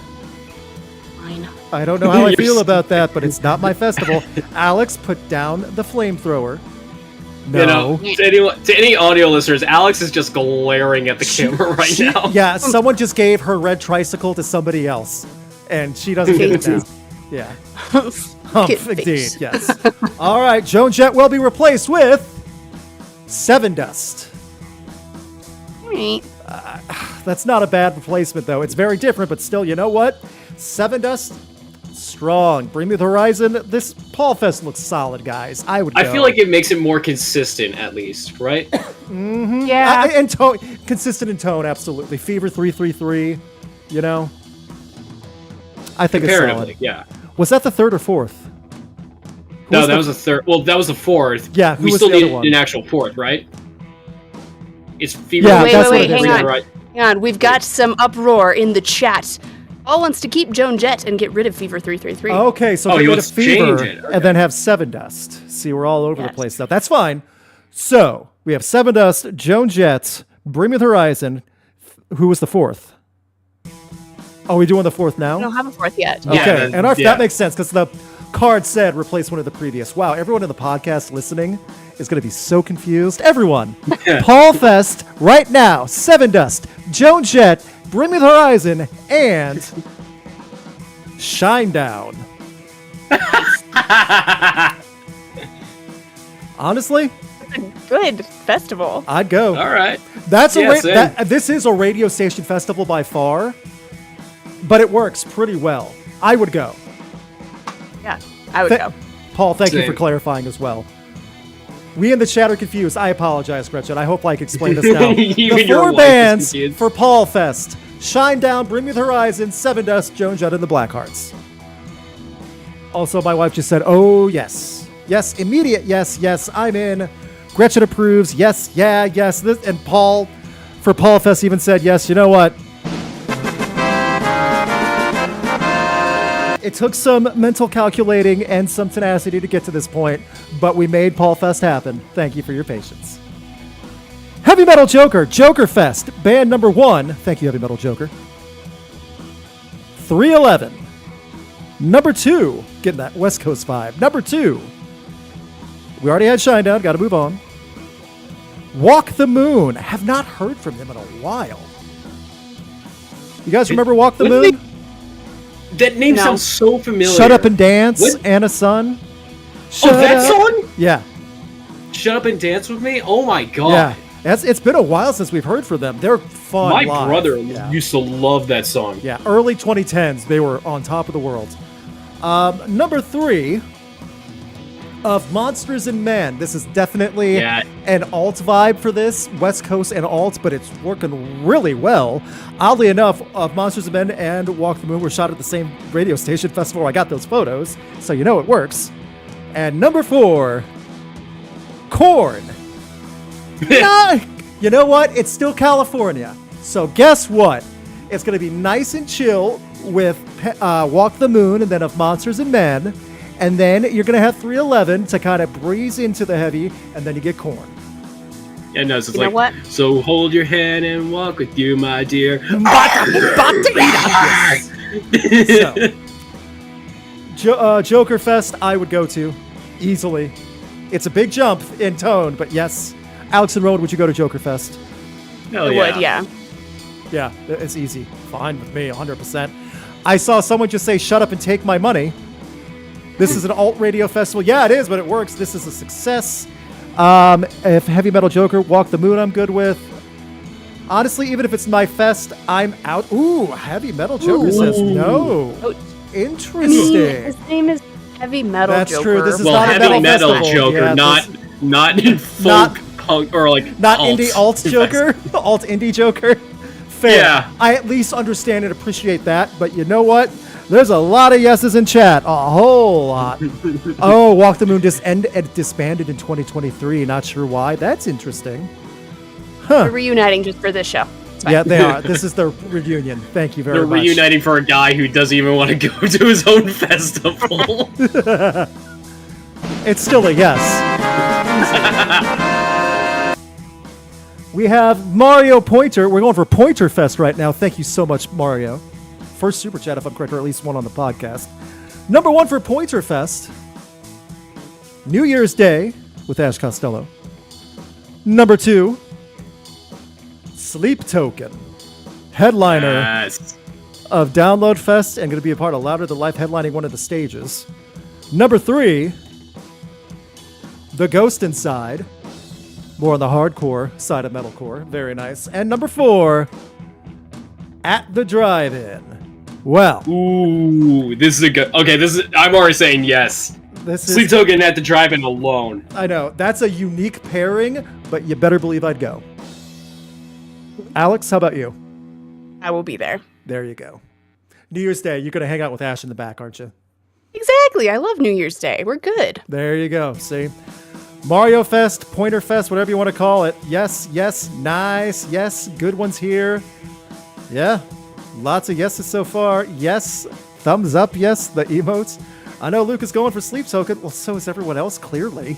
Speaker 2: Fine.
Speaker 1: I don't know how I feel about that, but it's not my festival. Alex, put down the flamethrower. No.
Speaker 3: To any audio listeners, Alex is just glaring at the camera right now.
Speaker 1: Yeah, someone just gave her red tricycle to somebody else, and she doesn't get it now. Yeah. Humph, indeed, yes. All right, Joan Jett will be replaced with Sevendust.
Speaker 2: Right.
Speaker 1: That's not a bad replacement, though. It's very different, but still, you know what? Sevendust, strong. Bring Me the Horizon. This Paul Fest looks solid, guys. I would go.
Speaker 3: I feel like it makes it more consistent, at least, right?
Speaker 1: Mm-hmm.
Speaker 2: Yeah.
Speaker 1: And tone, consistent in tone, absolutely. Fever 333, you know? I think it's solid.
Speaker 3: Yeah.
Speaker 1: Was that the third or fourth?
Speaker 3: No, that was the third. Well, that was the fourth.
Speaker 1: Yeah, who
Speaker 3: we
Speaker 1: was
Speaker 3: still
Speaker 1: the other
Speaker 3: need
Speaker 1: one?
Speaker 3: an actual fourth, right? It's Fever.
Speaker 1: Yeah,
Speaker 2: wait,
Speaker 1: that's
Speaker 2: wait,
Speaker 1: what it is.
Speaker 2: hang on.
Speaker 3: Right.
Speaker 2: Hang on. We've got some uproar in the chat. Paul wants to keep Joan Jett and get rid of Fever 333.
Speaker 1: Okay, so
Speaker 3: Oh,
Speaker 1: get
Speaker 3: he
Speaker 1: rid of
Speaker 3: wants to change
Speaker 1: Fever
Speaker 3: it. Okay.
Speaker 1: and then have Sevendust. See, we're all over the
Speaker 2: Yes.
Speaker 1: place now. That's fine. So we have Sevendust, Joan Jett, Bring Me the Horizon. Who was the fourth? Are we doing the fourth now?
Speaker 2: I don't have a fourth yet.
Speaker 3: Yeah,
Speaker 1: Okay,
Speaker 3: then-
Speaker 1: and
Speaker 3: yeah.
Speaker 1: that makes sense because the card said replace one of the previous. Wow, everyone in the podcast listening is going to be so confused. Everyone, Paul Fest right now, Sevendust, Joan Jett, Bring Me the Horizon, and Shinedown. Honestly,
Speaker 2: It's a good festival.
Speaker 1: I'd go.
Speaker 3: All right.
Speaker 1: That's
Speaker 3: Yeah, same.
Speaker 1: this is a radio station festival by far, but it works pretty well. I would go.
Speaker 2: Yeah, I would
Speaker 1: Th-
Speaker 2: go.
Speaker 1: Paul, thank you for
Speaker 3: Same.
Speaker 1: clarifying as well. We in the chat are confused. I apologize, Gretchen. I hope I can explain this now.
Speaker 3: Even
Speaker 1: The
Speaker 3: your
Speaker 1: four
Speaker 3: wife is
Speaker 1: bands
Speaker 3: confused.
Speaker 1: for Paul Fest: Shinedown, Bring Me the Horizon, Sevendust, Joan Jett, and the Blackhearts. Also, my wife just said, "Oh yes, yes, immediate, yes, yes, I'm in." Gretchen approves. Yes, yeah, yes. This and Paul, for Paul Fest, even said, "Yes, you know what? It took some mental calculating and some tenacity to get to this point, but we made Paul Fest happen. Thank you for your patience." Heavy Metal Joker, Joker Fest, band number 1. Thank you, Heavy Metal Joker. 311. Number 2, getting that West Coast vibe. Number 2. We already had Shinedown, gotta move on. Walk the Moon. Have not heard from them in a while. You guys remember Walk the
Speaker 3: Wasn't
Speaker 1: Moon?
Speaker 3: That name
Speaker 2: No.
Speaker 3: sounds so familiar.
Speaker 1: Shut Up and Dance,
Speaker 3: What?
Speaker 1: Anna Sun.
Speaker 3: Oh, that song?
Speaker 1: Yeah,
Speaker 3: Shut Up and Dance with Me? Oh my god.
Speaker 1: yeah. It's been a while since we've heard from them. They're fun
Speaker 3: My
Speaker 1: live.
Speaker 3: brother
Speaker 1: Yeah.
Speaker 3: used to love that song.
Speaker 1: Yeah, early 2010s, they were on top of the world. Number 3 of Monsters and Men. This is definitely
Speaker 3: Yeah.
Speaker 1: an alt vibe for this, West Coast and alt, but it's working really well. Oddly enough, of Monsters and Men and Walk the Moon were shot at the same radio station festival where I got those photos, so you know it works. And number 4, Korn. Nah, you know what? It's still California. So guess what? It's going to be nice and chill with Walk the Moon and then of Monsters and Men. And then you're going to have 311 to kind of breeze into the heavy, and then you get Korn.
Speaker 3: Yeah, no, it's just
Speaker 2: You know
Speaker 3: like,
Speaker 2: what?
Speaker 3: so hold your hand and walk with you, my dear.
Speaker 1: So, Joker Fest, I would go to easily. It's a big jump in tone, but yes. Alex and Rowan, would you go to Joker Fest?
Speaker 3: Hell
Speaker 2: I would, yeah.
Speaker 1: Yeah, it's easy. Fine with me, 100%. I saw someone just say, "Shut up and take my money." This is an alt radio festival. Yeah, it is, but it works. This is a success. If Heavy Metal Joker, Walk the Moon, I'm good with. Honestly, even if it's my fest, I'm out. Ooh, Heavy Metal Joker says no.
Speaker 2: Oh,
Speaker 1: Interesting.
Speaker 2: his name is Heavy Metal
Speaker 1: That's
Speaker 2: Joker.
Speaker 1: true. This is
Speaker 3: Well,
Speaker 1: not a
Speaker 3: heavy metal
Speaker 1: festival.
Speaker 3: Joker,
Speaker 1: Yeah,
Speaker 3: not in folk
Speaker 1: not-
Speaker 3: punk or like
Speaker 1: Not
Speaker 3: alt.
Speaker 1: indie alt Joker, alt indie Joker. Fair.
Speaker 3: Yeah.
Speaker 1: I at least understand and appreciate that, but you know what? There's a lot of yeses in chat. A whole lot. Oh, Walk the Moon disbanded in 2023. Not sure why. That's interesting.
Speaker 2: We're reuniting just for this show. It's fine.
Speaker 1: Yeah, they are. This is their reunion. Thank you very
Speaker 3: They're
Speaker 1: much.
Speaker 3: reuniting for a guy who doesn't even want to go to his own festival.
Speaker 1: It's still a yes. We have Mario Pointer. We're going for Pointer Fest right now. Thank you so much, Mario. First super chat, if I'm correct, or at least one on the podcast. Number 1 for Pointer Fest. New Year's Day with Ash Costello. Number 2, Sleep Token. Headliner of Download Fest and going to be a part of Louder Than Life, headlining one of the stages. Number 3, The Ghost Inside. More on the hardcore side of metalcore. Very nice. And number 4, At the Drive-In. Well.
Speaker 3: Ooh, this is a good... Okay, I'm already saying yes. Sleep Token at the Drive-In alone.
Speaker 1: I know. That's a unique pairing, but you better believe I'd go. Alex, how about you?
Speaker 2: I will be there.
Speaker 1: There you go. New Year's Day, you're going to hang out with Ash in the back, aren't you?
Speaker 2: Exactly. I love New Year's Day. We're good.
Speaker 1: There you go. See? Mario Fest, Pointer Fest, whatever you want to call it. Yes, yes, nice. Yes, good ones here. Yeah, lots of yeses so far. Yes, thumbs up, yes, the emotes. I know Luke is going for Sleep Token. Well, so is everyone else, clearly.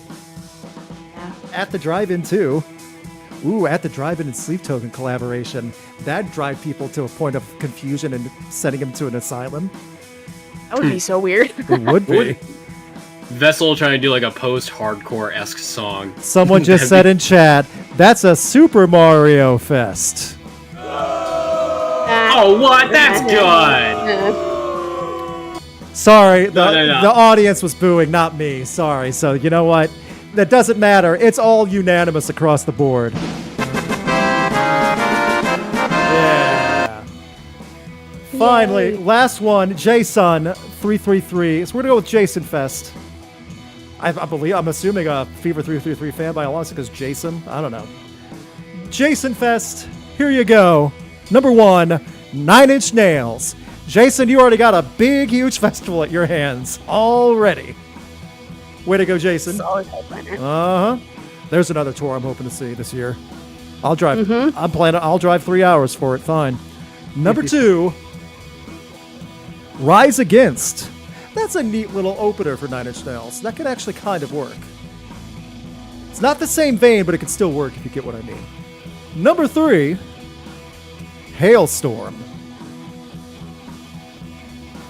Speaker 2: Yeah.
Speaker 1: At the Drive-In, too. Ooh, At the Drive-In and Sleep Token collaboration. That'd drive people to a point of confusion and sending them to an asylum.
Speaker 2: That would be so weird.
Speaker 1: It would be.
Speaker 3: Vessel trying to do like a post-hardcore-esque song.
Speaker 1: Someone just said in chat, that's a Super Mario Fest.
Speaker 3: Oh, what? That's good!
Speaker 1: Sorry,
Speaker 3: No.
Speaker 1: the audience was booing, not me. Sorry. So, you know what? That doesn't matter. It's all unanimous across the board. Yeah. Finally, last one, Jason333. So we're going to go with Jason Fest. I'm assuming a Fever 333 fan by along because Jason. I don't know. Jason Fest. Here you go. Number 1, 9 Inch Nails. Jason, you already got a big, huge festival at your hands already. Way to go, Jason.
Speaker 2: Solid headliner.
Speaker 1: Uh-huh. There's another tour I'm hoping to see this year. I'll drive. I'll drive 3 hours for it. Fine. Number 2, Rise Against. That's a neat little opener for 9 Inch Nails. That could actually kind of work. It's not the same vein, but it could still work if you get what I mean. Number 3, Hailstorm.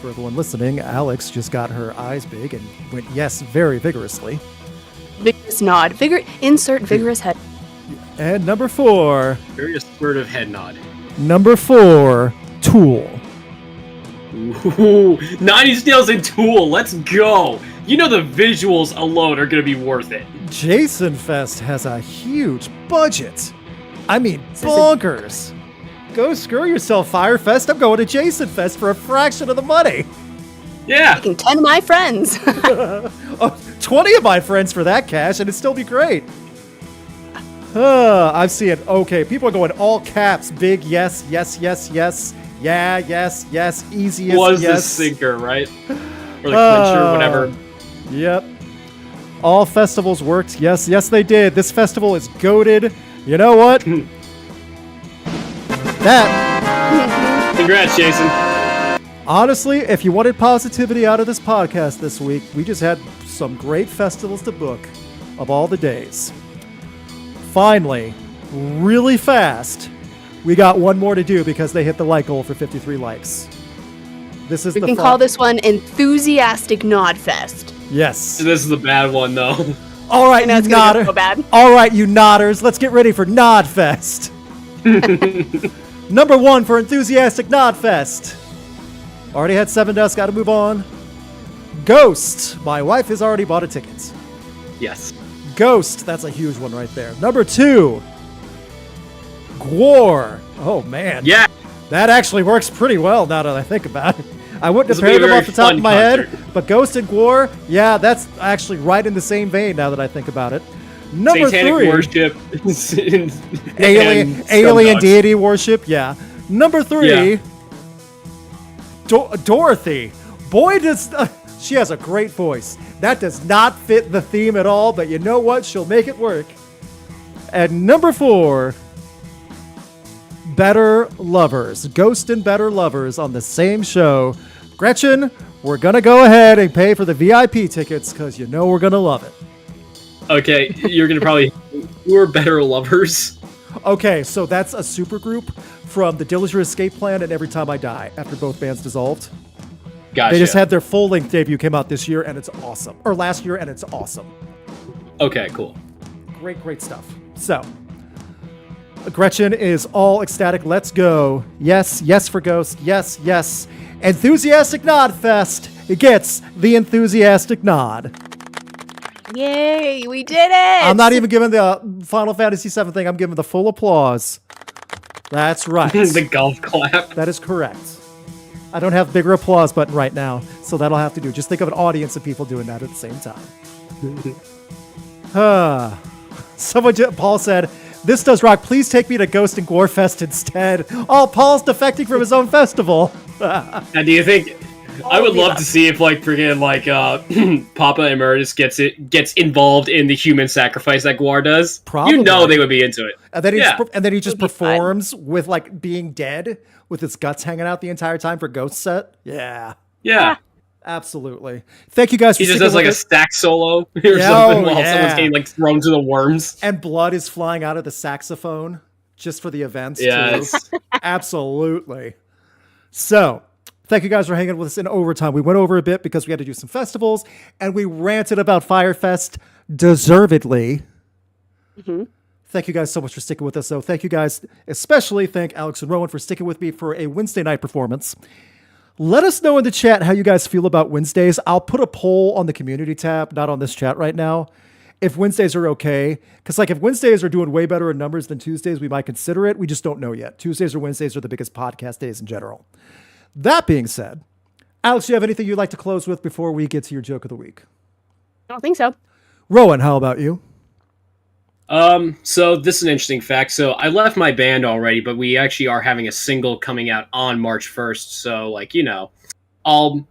Speaker 1: For everyone listening, Alex just got her eyes big and went yes very vigorously.
Speaker 2: Vigorous nod. Insert vigorous head.
Speaker 1: And number 4.
Speaker 3: Very assertive head nod.
Speaker 1: Number 4, Tool.
Speaker 3: Ooh, 9 Inch Nails and Tool, let's go! You know the visuals alone are gonna be worth it.
Speaker 1: Jason Fest has a huge budget. I mean, bonkers. Go screw yourself, Fyre Fest. I'm going to Jason Fest for a fraction of the money.
Speaker 3: Yeah.
Speaker 2: Taking 10 of my friends.
Speaker 1: 20 of my friends for that cash, and it'd still be great. I'm seeing, okay, people are going all caps, big yes, yes, yes, yes. Yeah, yes, yes, easiest
Speaker 3: Was
Speaker 1: yes.
Speaker 3: the sinker, right? Or the clincher, whatever.
Speaker 1: Yep. All festivals worked. Yes, yes, they did. This festival is goated. You know what? That.
Speaker 3: Congrats, Jason.
Speaker 1: Honestly, if you wanted positivity out of this podcast this week, we just had some great festivals to book of all the days. Finally, really fast, we got one more to do because they hit the like goal for 53 likes. This is
Speaker 2: We can call this one Enthusiastic Nod Fest.
Speaker 1: Yes.
Speaker 3: This is the bad one, though.
Speaker 1: All right,
Speaker 2: I know
Speaker 1: you
Speaker 2: it's gonna
Speaker 1: nodder.
Speaker 2: go so bad.
Speaker 1: All right, you nodders. Let's get ready for Nod Fest. Number 1 for Enthusiastic Nod Fest. Already had 7 deaths. Got to move on. Ghost. My wife has already bought a ticket.
Speaker 3: Yes.
Speaker 1: Ghost. That's a huge one right there. Number 2. Gwar. Oh, man.
Speaker 3: Yeah.
Speaker 1: That actually works pretty well now that I think about it. I wouldn't have
Speaker 3: This will be
Speaker 1: paired
Speaker 3: a
Speaker 1: them
Speaker 3: very
Speaker 1: off the top
Speaker 3: fun
Speaker 1: of my
Speaker 3: concert.
Speaker 1: head, but Ghost and Gwar, yeah, that's actually right in the same vein now that I think about it. Number
Speaker 3: Satanic
Speaker 1: 3.
Speaker 3: worship.
Speaker 1: Alien deity worship, yeah. Number 3.
Speaker 3: Yeah.
Speaker 1: Dorothy. Boy, does... she has a great voice. That does not fit the theme at all, but you know what? She'll make it work. And number 4... Better Lovers. Ghost and Better Lovers on the same show. Gretchen, we're going to go ahead and pay for the VIP tickets because you know we're going to love it.
Speaker 3: Okay, you're gonna probably... We're better lovers.
Speaker 1: Okay, so that's a super group from the Dillinger Escape Plan and Every Time I Die after both bands dissolved.
Speaker 3: Gotcha.
Speaker 1: They just had their full-length debut came out this year, and it's awesome. Or last year, and it's awesome.
Speaker 3: Okay, cool.
Speaker 1: Great stuff. So, Gretchen is all ecstatic. Let's go. Yes for Ghost. Yes. Enthusiastic nod fest. It gets the enthusiastic nod.
Speaker 2: Yay, we did it!
Speaker 1: I'm not even giving the Final Fantasy VII thing. I'm giving the full applause. That's right.
Speaker 3: The golf clap.
Speaker 1: That is correct. I don't have bigger applause button right now, so that'll have to do. Just think of an audience of people doing that at the same time. Paul said, "This does rock. Please take me to Ghost and Gore Fest instead." Oh, Paul's defecting from his own festival.
Speaker 3: Now, do you think? I would love to see if Papa Emeritus gets involved in the human sacrifice that Gore does.
Speaker 1: Probably.
Speaker 3: You know they would be into it.
Speaker 1: And then he just performs with like being dead with his guts hanging out the entire time for Ghost set. Yeah. Absolutely. Thank you guys for
Speaker 3: He just does like a sax solo or something while someone's getting like thrown to the worms.
Speaker 1: And blood is flying out of the saxophone just for the events
Speaker 3: yes.
Speaker 1: too. Absolutely. So, thank you guys for hanging with us in overtime. We went over a bit because we had to do some festivals, and we ranted about Fyre Fest deservedly. Mm-hmm. Thank you guys so much for sticking with us, though. Thank you guys, especially thank Alex and Rowan for sticking with me for a Wednesday night performance. Let us know in the chat how you guys feel about Wednesdays. I'll put a poll on the community tab, not on this chat right now, if Wednesdays are okay. Because if Wednesdays are doing way better in numbers than Tuesdays, we might consider it. We just don't know yet. Tuesdays or Wednesdays are the biggest podcast days in general. That being said, Alex, do you have anything you'd like to close with before we get to your joke of the week?
Speaker 2: I don't think so.
Speaker 1: Rowan, how about you?
Speaker 3: So this is an interesting fact. So I left my band already, but we actually are having a single coming out on March 1st. So I'll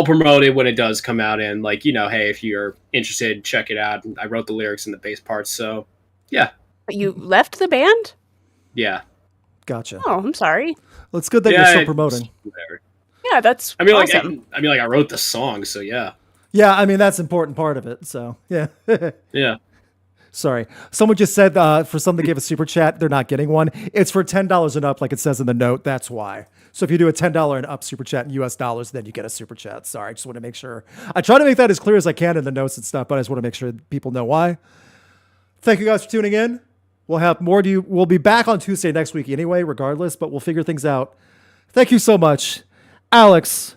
Speaker 3: promote it when it does come out, and hey, if you're interested, check it out. I wrote the lyrics and the bass parts, so yeah.
Speaker 2: But you left the band?
Speaker 3: Yeah.
Speaker 1: Gotcha.
Speaker 2: Oh, I'm sorry.
Speaker 1: Well, it's good that you're still promoting.
Speaker 2: Yeah, that's awesome.
Speaker 3: I wrote the song, so yeah.
Speaker 1: Yeah, I mean, that's an important part of it, so yeah.
Speaker 3: Yeah.
Speaker 1: Sorry. Someone just said for someone to give a super chat, they're not getting one. It's for $10 and up, like it says in the note. That's why. So if you do a $10 and up super chat in US dollars, then you get a super chat. Sorry, I just want to make sure. I try to make that as clear as I can in the notes and stuff, but I just want to make sure people know why. Thank you guys for tuning in. We'll have more to you. We'll be back on Tuesday next week anyway, regardless, but we'll figure things out. Thank you so much. Alex,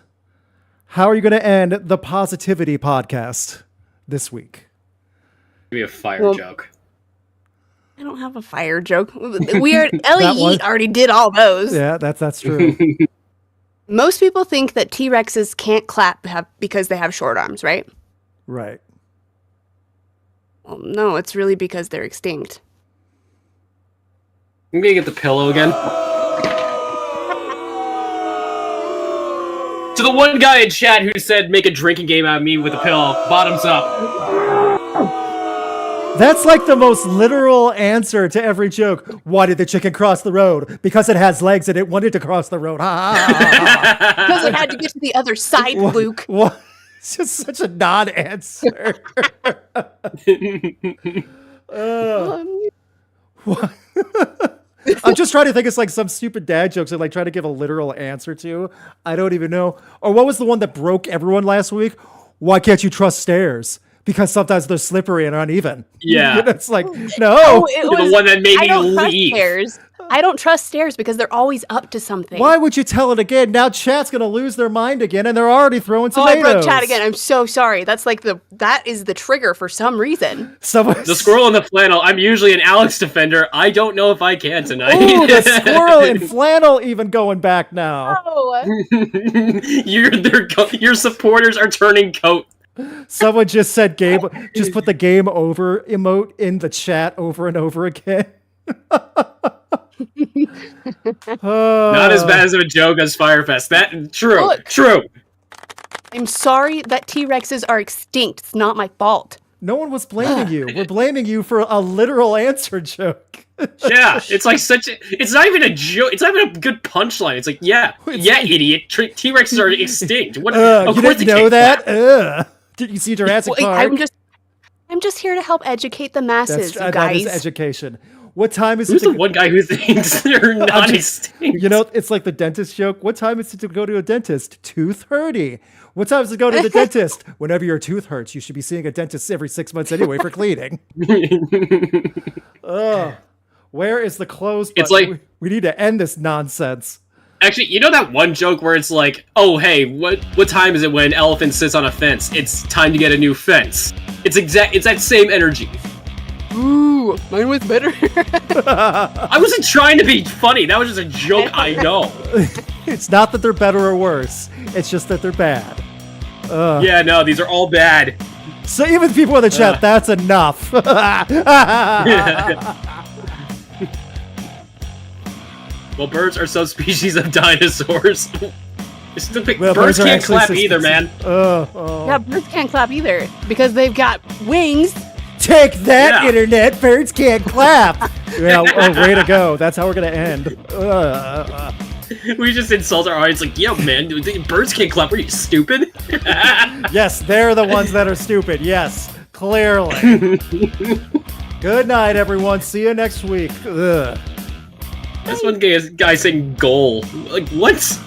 Speaker 1: how are you going to end the Positivity podcast this week?
Speaker 3: Give me a fire joke.
Speaker 2: I don't have a fire joke. Weird. Ellie already did all those.
Speaker 1: Yeah, that's true.
Speaker 2: Most people think that T-Rexes can't clap because they have short arms, right?
Speaker 1: Right.
Speaker 2: Well, no, it's really because they're extinct.
Speaker 3: I'm gonna get the pillow again. To the one guy in chat who said make a drinking game out of me with a pillow, bottoms up.
Speaker 1: That's like the most literal answer to every joke. Why did the chicken cross the road? Because it has legs and it wanted to cross the road.
Speaker 2: Because it had to get to the other side, Luke.
Speaker 1: What? It's just such a non-answer. I'm just trying to think it's like some stupid dad jokes and try to give a literal answer to. I don't even know. Or what was the one that broke everyone last week? Why can't you trust stairs? Because sometimes they're slippery and uneven.
Speaker 3: Yeah.
Speaker 1: It's like, no.
Speaker 3: You're the one that made me leave.
Speaker 2: Stairs. I don't trust stairs because they're always up to something.
Speaker 1: Why would you tell it again? Now chat's going to lose their mind again and they're already throwing tomatoes.
Speaker 2: Oh, I broke chat again. I'm so sorry. That's that is the trigger for some reason.
Speaker 3: The squirrel and the flannel. I'm usually an Alex defender. I don't know if I can tonight.
Speaker 1: Ooh, the squirrel and flannel even going back now.
Speaker 2: Oh.
Speaker 3: Your supporters are turning coat.
Speaker 1: Someone just said game. Just put the game over emote in the chat over and over again.
Speaker 3: Not as bad as a joke as Fyre Fest. True.
Speaker 2: I'm sorry that T-Rexes are extinct. It's not my fault.
Speaker 1: No one was blaming you. We're blaming you for a literal answer joke.
Speaker 3: Yeah, it's like it's not even a joke. It's not even a good punchline. It's like, idiot. T-Rexes are extinct. What?
Speaker 1: You didn't know that? Did you see Jurassic Park?
Speaker 2: I'm just here to help educate the masses, you guys.
Speaker 1: That is education. What time is
Speaker 3: Who's
Speaker 1: it?
Speaker 3: the one guy who thinks they're not extinct?
Speaker 1: You know, it's like the dentist joke. What time is it to go to a dentist? 2:30. What time is it to go to the dentist? Whenever your tooth hurts, you should be seeing a dentist every 6 months anyway for cleaning. Where is the close button?
Speaker 3: It's like
Speaker 1: we need to end this nonsense.
Speaker 3: Actually, you know that one joke where it's like, oh hey, what time is it when an elephant sits on a fence? It's time to get a new fence. It's that same energy.
Speaker 2: Ooh, mine was better.
Speaker 3: I wasn't trying to be funny. That was just a joke. I know.
Speaker 1: It's not that they're better or worse. It's just that they're bad.
Speaker 3: Yeah, no, these are all bad.
Speaker 1: So even people in the chat, that's enough.
Speaker 3: Well, birds are subspecies of dinosaurs.
Speaker 1: Well,
Speaker 3: birds can't clap either, man.
Speaker 2: Yeah, birds can't clap either because they've got wings.
Speaker 1: Take that, internet! Birds can't clap. Yeah, way to go. That's how we're gonna end.
Speaker 3: We just insult our audience like, yo, man, birds can't clap. Are you stupid?
Speaker 1: Yes, they're the ones that are stupid. Yes, clearly. Good night, everyone. See you next week. Ugh.
Speaker 3: This one guy saying goal. Like, what?